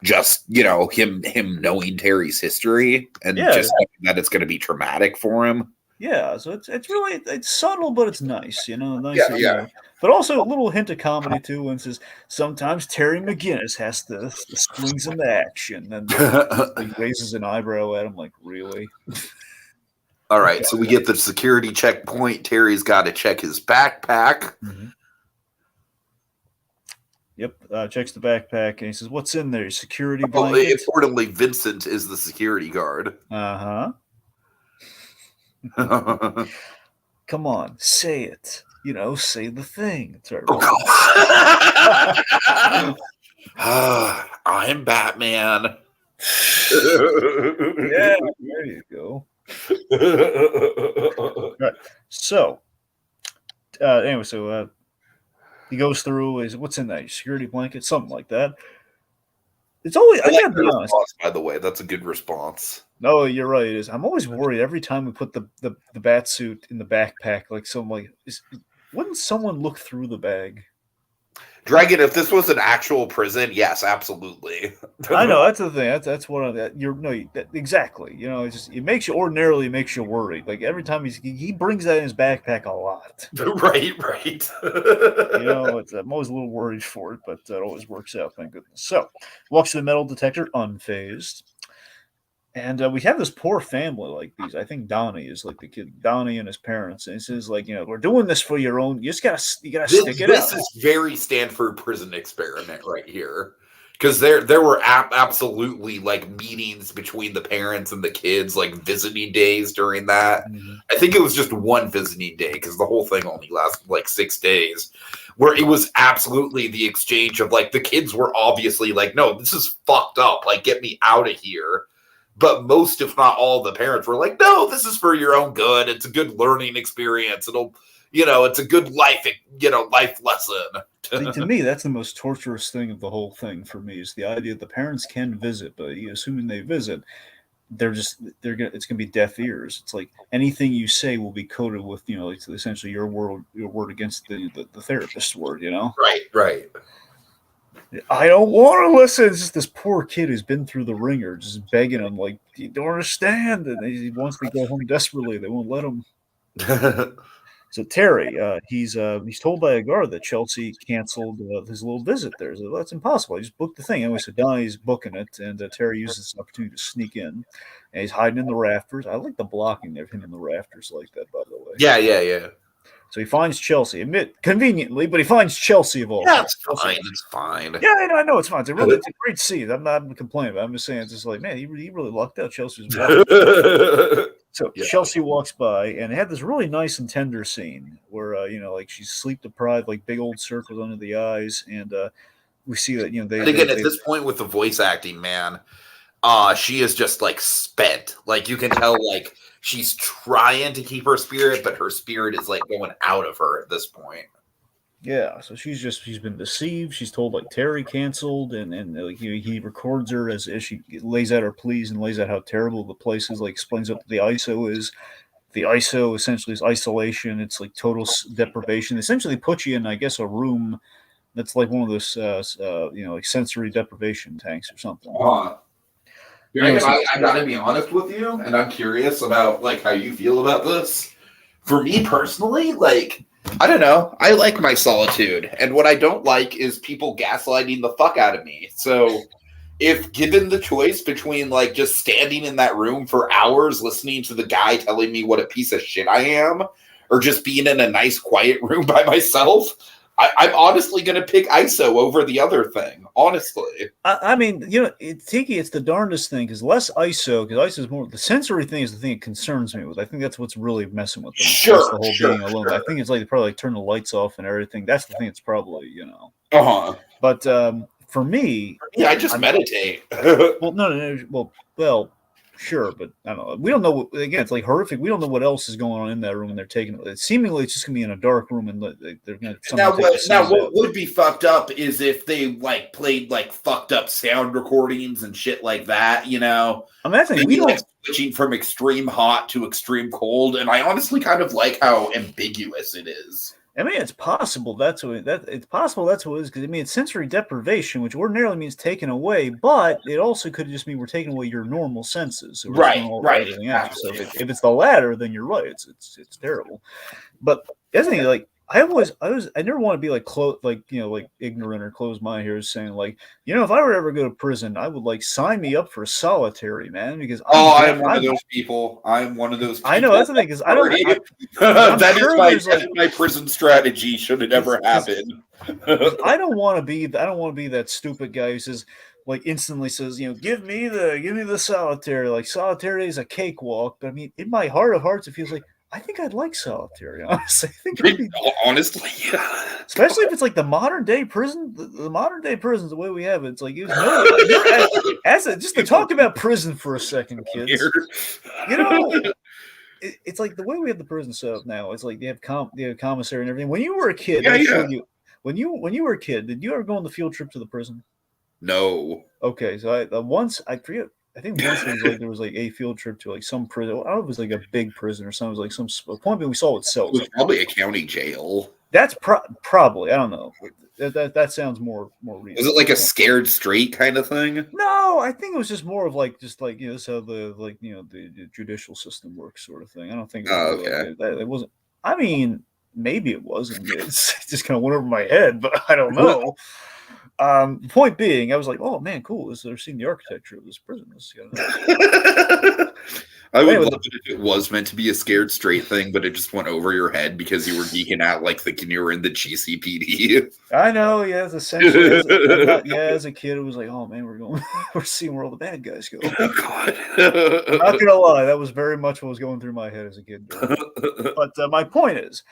Just, him knowing Terry's history and just that it's going to be traumatic for him. Yeah, so it's really subtle, but it's nice, nice. Yeah. But also a little hint of comedy too. And says sometimes Terry McGinnis has to swing some action, and he raises an eyebrow at him, like, really. All right, so we get the security checkpoint. Terry's got to check his backpack. Mm-hmm. Yep, checks the backpack, and he says, "What's in there? Security blanket." Importantly, Vincent is the security guard. Come on, say it. Say the thing. I'm Batman. Yeah, there you go. Right. So Anyway, so he goes through is what's in that security blanket, something like that. It's always I I like gotta the be honest. response, by the way. That's a good response. No, you're right. It is. I'm always worried every time we put the bat suit in the backpack. Like some wouldn't someone look through the bag? Dragon, if this was an actual prison, yes, absolutely. I know that's the thing. That's one of that. You're no that, exactly. You know, it makes you worried. Like every time he brings that in his backpack a lot. Right. You know, I'm always a little worried for it, but it always works out. Thank goodness. So, walks to the metal detector unfazed. And we have this poor family like these. I think Donnie is like the kid, Donnie and his parents. And it says like, we're doing this for your own. You gotta stick it This out. is very Stanford prison experiment right here. Because there were absolutely like meetings between the parents and the kids, like visiting days during that. Mm-hmm. I think it was just one visiting day because the whole thing only lasted like 6 days, where it was absolutely the exchange of like the kids were obviously like, no, this is fucked up. Like, get me out of here. But most, if not all, the parents were like, no, this is for your own good. It's a good learning experience. It's a good life lesson. See, to me, that's the most torturous thing of the whole thing for me is the idea that the parents can visit, but assuming they visit, it's gonna be deaf ears. It's like anything you say will be coded with it's essentially your word against the therapist's word. Right. I don't want to listen. It's just this poor kid who's been through the ringer, just begging him like, you don't understand, and he wants to go home desperately. They won't let him. So Terry, he's told by a guard that Chelsea canceled his little visit there. So that's impossible. He just booked the thing. Anyway, so Donnie's booking it, and Terry uses this opportunity to sneak in, and he's hiding in the rafters. I like the blocking of him in the rafters like that, by the way. Yeah. So he finds Chelsea, conveniently, but he finds Chelsea of all. Yeah, it's fine. It's fine. Yeah, I know it's fine. It's a great scene. I'm not complaining, but I'm just saying it's just like, man, he really lucked out. Chelsea was So yeah. Chelsea walks by and it had this really nice and tender scene where like she's sleep deprived, like big old circles under the eyes, and we see that at this point with the voice acting, man, she is just like spent. Like you can tell, like she's trying to keep her spirit, but her spirit is like going out of her at this point. Yeah, so she's been deceived. She's told like Terry canceled, and like he records her as she lays out her pleas and lays out how terrible the place is. Like explains what the ISO is. The ISO essentially is isolation. It's like total deprivation. Essentially, puts you in, I guess, a room that's like one of those like sensory deprivation tanks or something. I gotta be honest with you, and I'm curious about like how you feel about this. For me personally, like, I don't know. I like my solitude. And what I don't like is people gaslighting the fuck out of me. So if given the choice between like just standing in that room for hours listening to the guy telling me what a piece of shit I am, or just being in a nice quiet room by myself, I'm honestly going to pick ISO over the other thing, honestly. I mean, Tiki, it's the darndest thing, because less ISO, because ISO is more, the sensory thing is the thing that concerns me with. I think that's what's really messing with them. Sure. The whole being alone. I think it's like they probably like turn the lights off and everything. That's the thing that's probably, But for me... Yeah, I just meditate. Well, no. Well, sure, but I don't know. We don't know. Again, it's like horrific. We don't know what else is going on in that room, and they're taking it. Seemingly, it's just gonna be in a dark room, and they're gonna. Now, what would be fucked up is if they like played like fucked up sound recordings and shit like that. Imagine we don't switching from extreme hot to extreme cold, and I honestly kind of like how ambiguous it is. I mean, it's possible that's what it is, because I mean, it's sensory deprivation, which ordinarily means taken away, but it also could just mean we're taking away your normal senses. So right. So if it's the latter, then you're right. It's terrible. But the other thing, like I never want to be like ignorant or closed minded here, saying like, if I were to ever go to prison, I would like sign me up for solitary, man, because I'm one of those people. I'm one of those people. I know that's the thing, because I don't. That is my prison strategy. Should it ever happen? I don't want to be that stupid guy who says, like, instantly says, give me the solitary. Like solitary is a cakewalk, but I mean, in my heart of hearts, it feels like I think I'd like solitary. Honestly, honestly, yeah. Especially if it's like the modern day prison. The modern day prisons, the way we have it, it's like just to talk about prison for a second, kids. it's like the way we have the prison set up now. It's like they have commissary and everything. When you were a kid, Yeah, they yeah. showed you when you were a kid. Did you ever go on the field trip to the prison? No. Okay, so I forget. I think once there was like a field trip to like some prison. I don't know if it was like a big prison or something. It was like some point we saw what cells. It was probably a county jail. That's probably, I don't know. That sounds more reasonable. Was it like a scared straight kind of thing? No, I think it was just more of like this is how the judicial system works, sort of thing. I don't think it was really okay. like it wasn't. I mean, maybe it wasn't. It just kind of went over my head, but I don't know. The point being, I was like, "Oh man, cool! They're seeing the architecture of this prison." I would love it if it was meant to be a scared straight thing, but it just went over your head because you were geeking out like thinking you were in the GCPD. I know, yeah, it's essentially. As a kid, it was like, "Oh man, we're seeing where all the bad guys go." Oh God! I'm not gonna lie, that was very much what was going through my head as a kid. But my point is,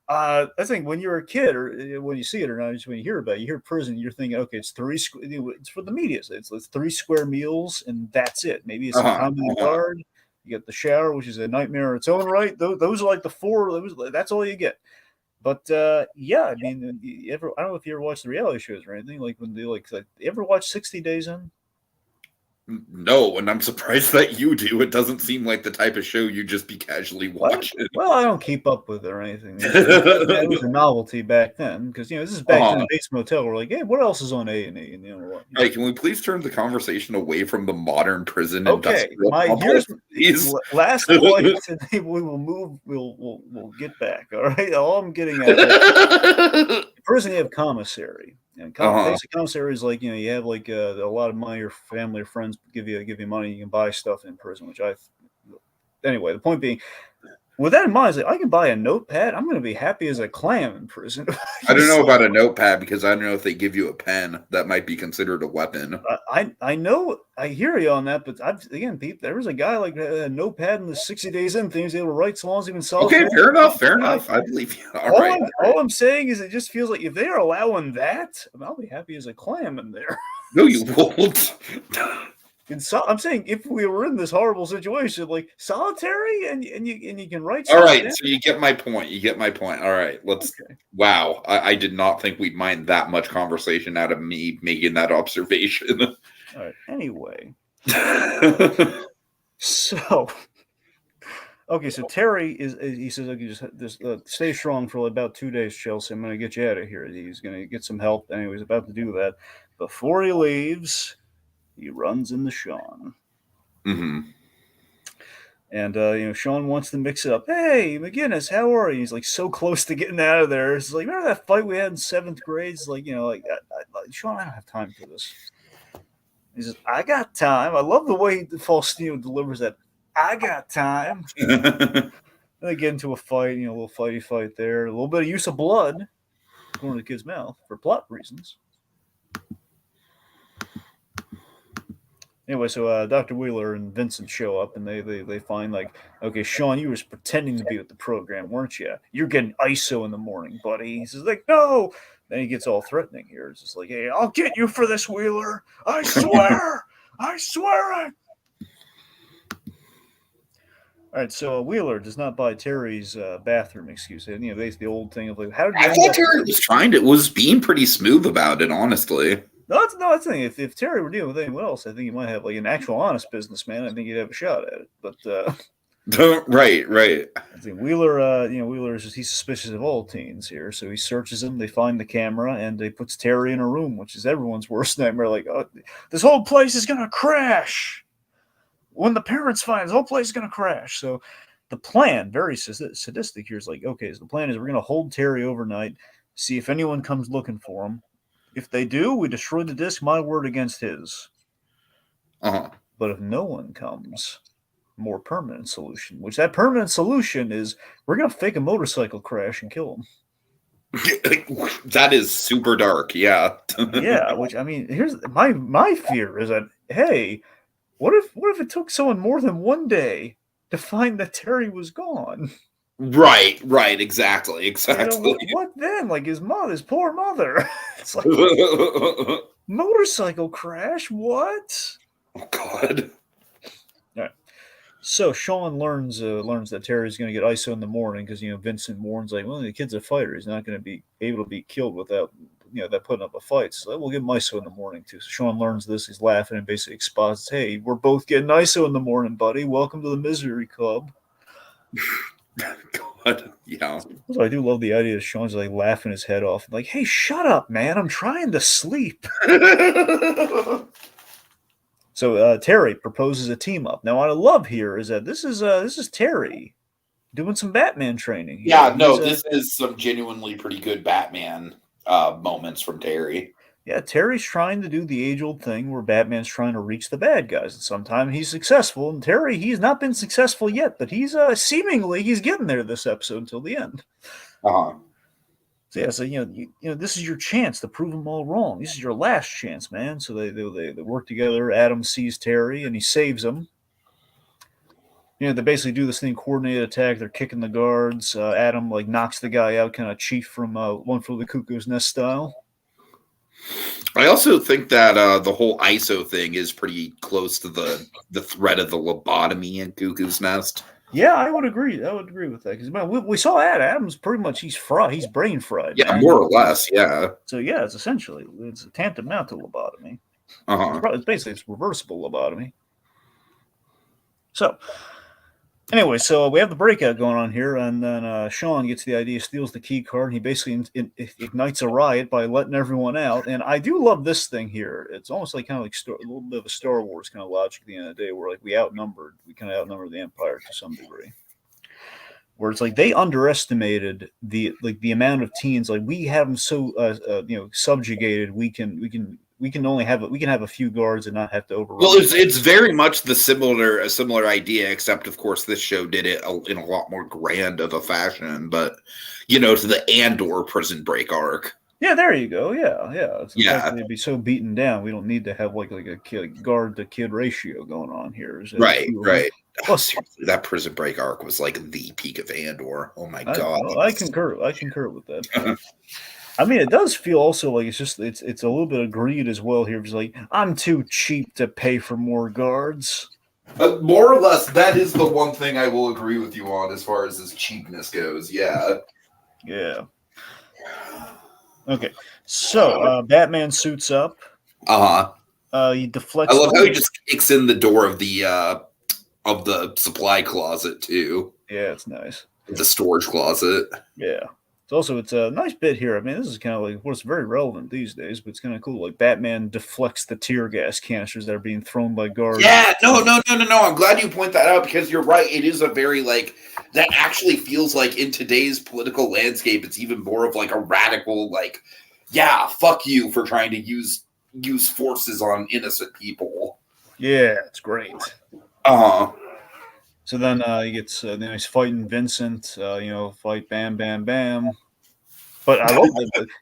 I think when you're a kid, or when you see it, or not just when you hear about it, you hear prison, you're thinking, okay, it's it's for the media. It's 3 square meals, and that's it. Maybe it's some time in the yard. You get the shower, which is a nightmare in its own right. Those are like the 4. That's all you get. But yeah, I mean, I don't know if you ever watched the reality shows or anything. Like when they you ever watch 60 Days In? No, and I'm surprised that you do. It doesn't seem like the type of show you just be casually watching. Well, I don't keep up with it or anything. It was a novelty back then because this is back then. Bates Motel. We're like, hey, what else is on A&E? And what? Hey, can we please turn the conversation away from the modern prison? Okay, here's last point. Today we will move. We'll get back. All right. All I'm getting at prison, you have commissary. And basic commissary is like you have like a lot of money, your family or friends give you money, you can buy stuff in prison. Anyway, the point being, with that in mind, I can buy a notepad. I'm going to be happy as a clam in prison. I don't know about a notepad because I don't know if they give you a pen. That might be considered a weapon. I know, I hear you on that, but Pete, there was a guy like a notepad in the 60 Days In thing. He was able to write so long as he been solitary. Okay, fair enough. I believe you. All I'm saying is it just feels like if they're allowing that, I'll be happy as a clam in there. No, you won't. I'm saying if we were in this horrible situation, like solitary, and you can write. All right, so you get my point. All right, let's. Okay. Wow, I did not think we'd mind that much conversation out of me making that observation. All right. Anyway, so okay, so Terry he says, okay, just stay strong for about 2 days, Chelsea. I'm going to get you out of here. He's going to get some help. Anyway, he's about to do that. Before he leaves, he runs into Sean. Mm-hmm. And Sean wants to mix it up. Hey, McGinnis, how are you? He's like so close to getting out of there. It's like, remember that fight we had in 7th grade? It's like, Sean, I don't have time for this. He says, I got time. I love the way Faustino delivers that. I got time. And they get into a fight, a little fighty fight there. A little bit of use of blood going to the kid's mouth for plot reasons. Anyway, so Dr. Wheeler and Vincent show up, and they find, like, okay, Sean, you was pretending to be with the program, weren't you? You're getting ISO in the morning, buddy. He says, like, no. Then he gets all threatening here. It's just like, hey, I'll get you for this, Wheeler. I swear. I swear it. All right, so Wheeler does not buy Terry's bathroom excuse. And, there's the old thing of, like, how did you... I thought Terry was being pretty smooth about it, honestly. That's the thing. If Terry were dealing with anyone else, I think he might have like an actual honest businessman. I think he'd have a shot at it. But right. I think Wheeler, Wheeler is he's suspicious of all teens here, so he searches him. They find the camera and he puts Terry in a room, which is everyone's worst nightmare. Like, oh, this whole place is gonna crash. When the parents find this whole place is gonna crash. So the plan, very sadistic here, is like, okay, so the plan is we're gonna hold Terry overnight, see if anyone comes looking for him. If they do, we destroy the disc, my word against his. But if no one comes, more permanent solution, which that permanent solution is we're going to fake a motorcycle crash and kill him. That is super dark, yeah. Yeah, which, I mean, here's my fear is that, hey, what if it took someone more than one day to find that Terry was gone? Right, exactly. What then? Like his poor mother. It's like motorcycle crash. What? Oh God. All right. So Sean learns that Terry's going to get ISO in the morning because Vincent warns like, well, the kid's a fighter. He's not going to be able to be killed without that putting up a fight. So we'll give him ISO in the morning too. So Sean learns this. He's laughing and basically exposits, "Hey, we're both getting ISO in the morning, buddy. Welcome to the Misery Club." God, yeah. So I do love the idea that Sean's like laughing his head off, like, "Hey, shut up, man! I'm trying to sleep." So Terry proposes a team up. Now, what I love here is that this is Terry doing some Batman training. Yeah, no, this is some genuinely pretty good Batman moments from Terry. Yeah, Terry's trying to do the age-old thing where Batman's trying to reach the bad guys, and sometimes he's successful. And Terry, he's not been successful yet, but he's seemingly he's getting there this episode until the end. Uh-huh. So yeah, so this is your chance to prove them all wrong. This is your last chance, man. So they work together. Adam sees Terry and he saves him. They basically do this thing, coordinated attack. They're kicking the guards. Adam like knocks the guy out, kind of Chief from One Flew the Cuckoo's Nest style. I also think that the whole ISO thing is pretty close to the threat of the lobotomy in Cuckoo's Nest. Yeah, I would agree. I would agree with that because we saw Adam's pretty much he's fried. He's brain fried. Yeah, man. more or less. Yeah. So yeah, it's essentially it's tantamount to lobotomy. Uh-huh. It's basically reversible lobotomy. So. Anyway, so we have the breakout going on here, and then Sean gets the idea, steals the key card, and he basically ignites a riot by letting everyone out. And I do love this thing here. It's almost like kind of like a little bit of a Star Wars kind of logic at the end of the day, where like we kind of outnumbered the Empire to some degree. Where it's like they underestimated the amount of teens. Like we have them so subjugated. We can have a few guards and not have to overrun. Well, it's very much a similar idea, except of course this show did it in a lot more grand of a fashion. But to the Andor prison break arc. Yeah, there you go. Yeah. It'd be so beaten down. We don't need to have like a guard to kid ratio going on here. Right. Plus, seriously, that prison break arc was like the peak of Andor. Oh my god! I concur with that. I mean, it does feel also like it's a little bit of greed as well here. It's like I'm too cheap to pay for more guards. More or less, that is the one thing I will agree with you on as far as his cheapness goes. Yeah. Yeah. Okay, so Batman suits up. He deflects. I love how he just kicks in the door of the supply closet too. Yeah, it's nice. The storage closet. Yeah. It's a nice bit here. I mean, this is kind of like what's very relevant these days, but it's kind of cool. Like Batman deflects the tear gas canisters that are being thrown by guards. Yeah, no. I'm glad you point that out because you're right. It is a very that actually feels like in today's political landscape, it's even more of like a radical yeah, fuck you for trying to use forces on innocent people. Yeah, it's great. So then he gets he's fighting Vincent. Fight, bam, bam, bam. But I love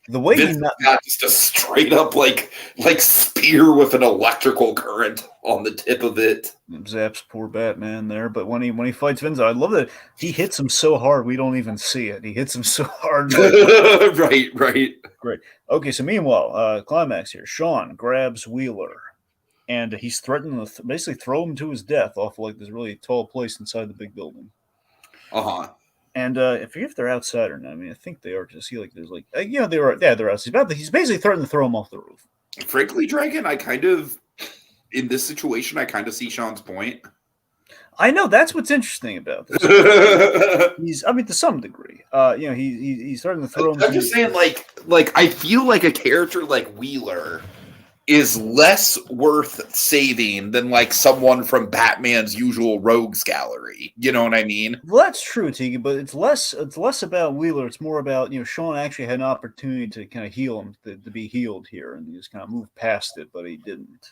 the way he got just a straight up like spear with an electrical current on the tip of it. Zaps poor Batman there. But when he fights Vincent, I love that he hits him so hard we don't even see it. He hits him so hard. Right. Great. Okay, so meanwhile, climax here. Sean grabs Wheeler. And he's threatening to basically throw him to his death off like this really tall place inside the big building. And I forget if they're outside or not. I mean, I think they are because I see like there's like they're outside. He's basically threatening to throw him off the roof. Frankly, Dragon, in this situation, I kind of see Sean's point. I know that's what's interesting about this. To some degree, he's starting to throw him. I'm just saying, I feel like a character like Wheeler is less worth saving than someone from Batman's usual rogues gallery. You know what I mean? Well, that's true, Tiki, but it's less about Wheeler. It's more about, Sean actually had an opportunity to kind of heal him, to be healed here, and he just kind of moved past it, but he didn't.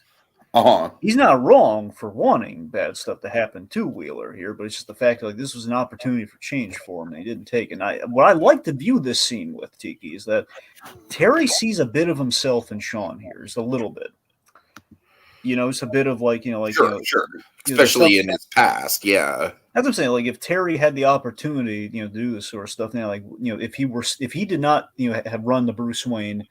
He's not wrong for wanting bad stuff to happen to Wheeler here, but it's just the fact that this was an opportunity for change for him, and he didn't take it. And what I like to view this scene with, Tiki, is that Terry sees a bit of himself in Sean here, just a little bit. It's a bit of sure. Especially in his past, yeah. That's what I'm saying. If Terry had the opportunity, to do this sort of stuff now, if he did not, have run the Bruce Wayne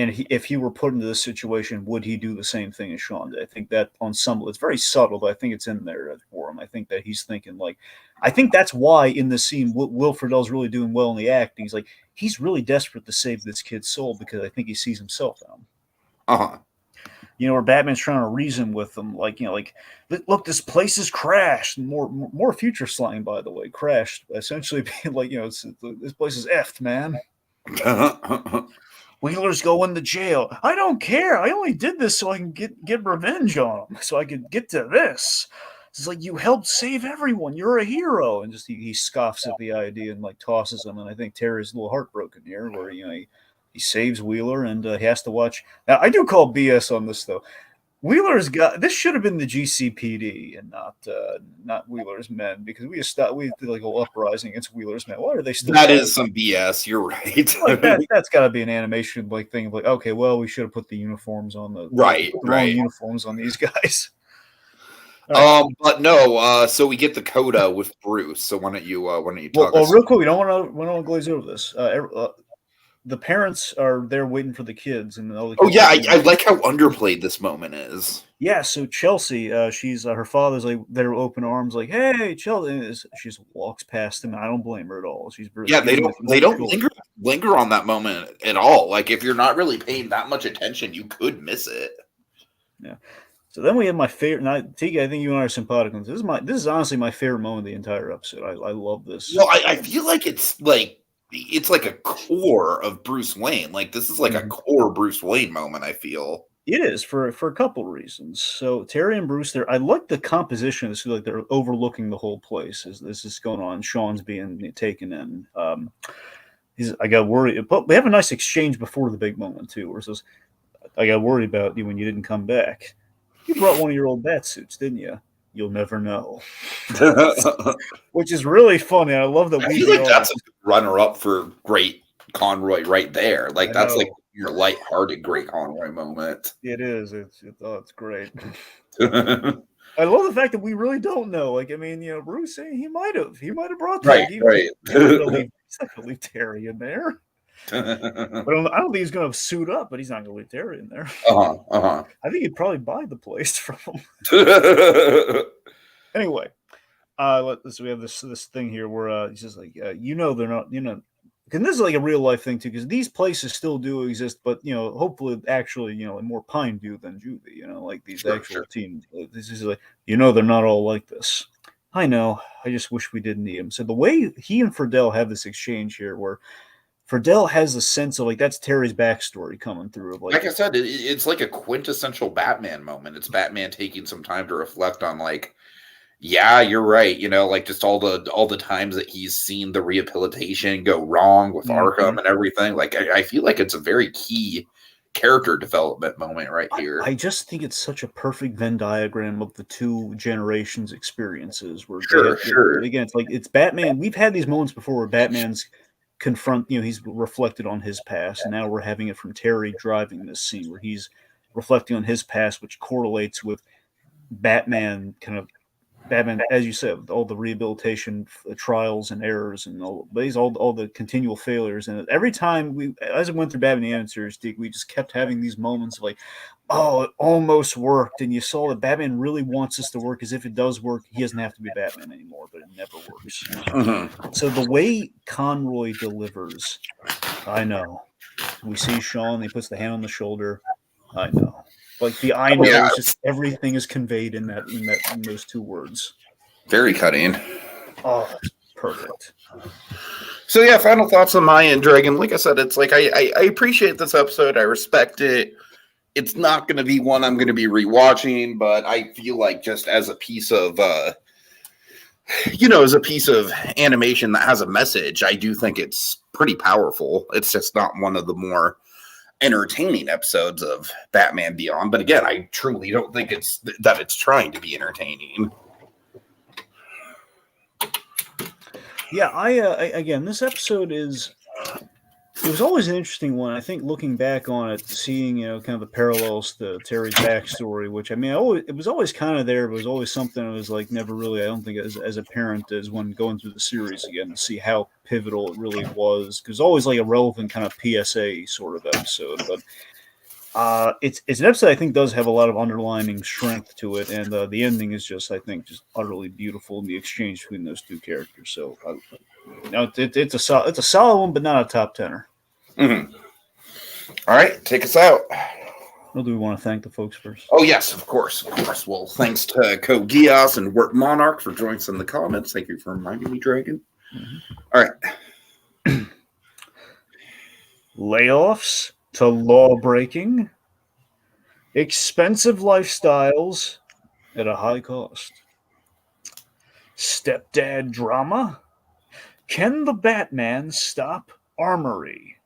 and if he were put into this situation, would he do the same thing as Sean did? I think that on some, it's very subtle, but I think it's in there for him. I think that he's thinking like, I think that's why in the scene, Will Friedle's really doing well in the acting. He's like, he's really desperate to save this kid's soul because I think he sees himself in him. Uh-huh. You know, where Batman's trying to reason with them, like, you know, like, look, this place has crashed. More future slang, by the way, crashed. Essentially being like, you know, this place is effed, man. Wheeler's going to jail. I don't care. I only did this so I can get revenge on him, so I could get to this. It's like, you helped save everyone. You're a hero. And just he scoffs at the idea and like tosses him. And I think Terry's a little heartbroken here, where you know he saves Wheeler and he has to watch. Now I do call BS on this though. Wheeler's got this should have been the GCPD and not Wheeler's men, because we did like a whole uprising against Wheeler's men. Why are they still? That is some BS. You're right. Like that's got to be an animation like thing of like, okay, well, we should have put the uniforms on the wrong uniforms on these guys. Right. But no. So we get the coda with Bruce. So why don't you talk? Well, real quick, we don't want to glaze over this. The parents are there waiting for the kids, and all the kids I like how underplayed this moment is. Yeah, so Chelsea, she's her father's like there, open arms, like, "Hey, Chelsea!" And she just walks past him. I don't blame her at all. They don't linger on that moment at all. Like if you're not really paying that much attention, you could miss it. Yeah. So then we have my favorite. Now, Tiki, I think you and I are simpatico. This is honestly my favorite moment of the entire episode. I love this. Well, I feel like it's like a core of Bruce Wayne. Like this is like a core Bruce Wayne moment, I feel. It is for a couple reasons. So Terry and Bruce, I like the composition of this. Like they're overlooking the whole place as this is going on. Sean's being taken in. I got worried, but they have a nice exchange before the big moment too, where it says, "I got worried about you when you didn't come back. You brought one of your old bat suits, didn't you? You'll never know." Which is really funny. I love that. I feel like that's a runner-up for Great Conroy right there. Like that's like your lighthearted Great Conroy moment. It is. It's great. I love the fact that we really don't know. Like, I mean, you know, Bruce saying he might have brought that. Right. He's not going to leave Terry in there. But I don't think he's going to suit up, but he's not going to leave Terry in there. I think he'd probably buy the place from him. Anyway, we have this thing here where he's just like, they're not, because this is like a real life thing too, because these places still do exist, but hopefully actually, more Pine View than Juvie, like these actual teams. This is like, they're not all like this. I know. I just wish we didn't need him. So the way he and Friedle have this exchange here, where Friedle has the sense of like that's Terry's backstory coming through. Of like I said, it's like a quintessential Batman moment. It's Batman taking some time to reflect on like, yeah, you're right. Like just all the times that he's seen the rehabilitation go wrong with Arkham and everything. Like I feel like it's a very key character development moment right here. I just think it's such a perfect Venn diagram of the two generations' experiences. Where again, it's Batman. We've had these moments before where Batman's he's reflected on his past, and now we're having it from Terry driving this scene where he's reflecting on his past, which correlates with Batman, as you said, all the rehabilitation trials and errors and all the continual failures. And every time as it went through Batman the Animated Series, we just kept having these moments of like, oh, it almost worked. And you saw that Batman really wants this to work, because if it does work, he doesn't have to be Batman anymore, but it never works. So the way Conroy delivers, I know. We see Sean, he puts the hand on the shoulder. I know. Like the I know is just everything is conveyed in those two words. Very cutting. Oh, perfect. So yeah, final thoughts on my end, Dragon. Like I said, it's like I appreciate this episode. I respect it. It's not going to be one I'm going to be rewatching, but I feel like just as a piece of animation that has a message, I do think it's pretty powerful. It's just not one of the more entertaining episodes of Batman Beyond, but again, I truly don't think it's trying to be entertaining. Yeah, again, this episode is it was always an interesting one. I think looking back on it, seeing kind of the parallels to Terry's backstory, which I mean, it was always kind of there, but it was always something that was like never really. I don't think as apparent as when going through the series again to see how pivotal it really was, because always like a relevant kind of PSA sort of episode. But it's an episode I think does have a lot of underlining strength to it, and the ending is just I think just utterly beautiful in the exchange between those two characters. So. It's a solid one, but not a top tenner. Mm-hmm. All right, take us out. Well, do we want to thank the folks first? Oh, yes, of course. Well, thanks to Co Gias and Work Monarch for joining us in the comments. Thank you for reminding me, Dragon. Mm-hmm. All right. Layoffs to law breaking, expensive lifestyles at a high cost. Stepdad drama. Can the Batman stop Armory?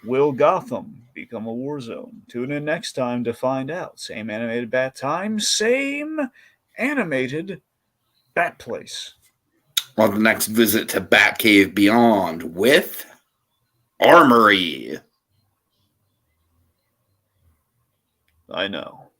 Will Gotham become a war zone? Tune in next time to find out. Same animated bat time, same animated bat place. On the next visit to Batcave Beyond with Armory. I know.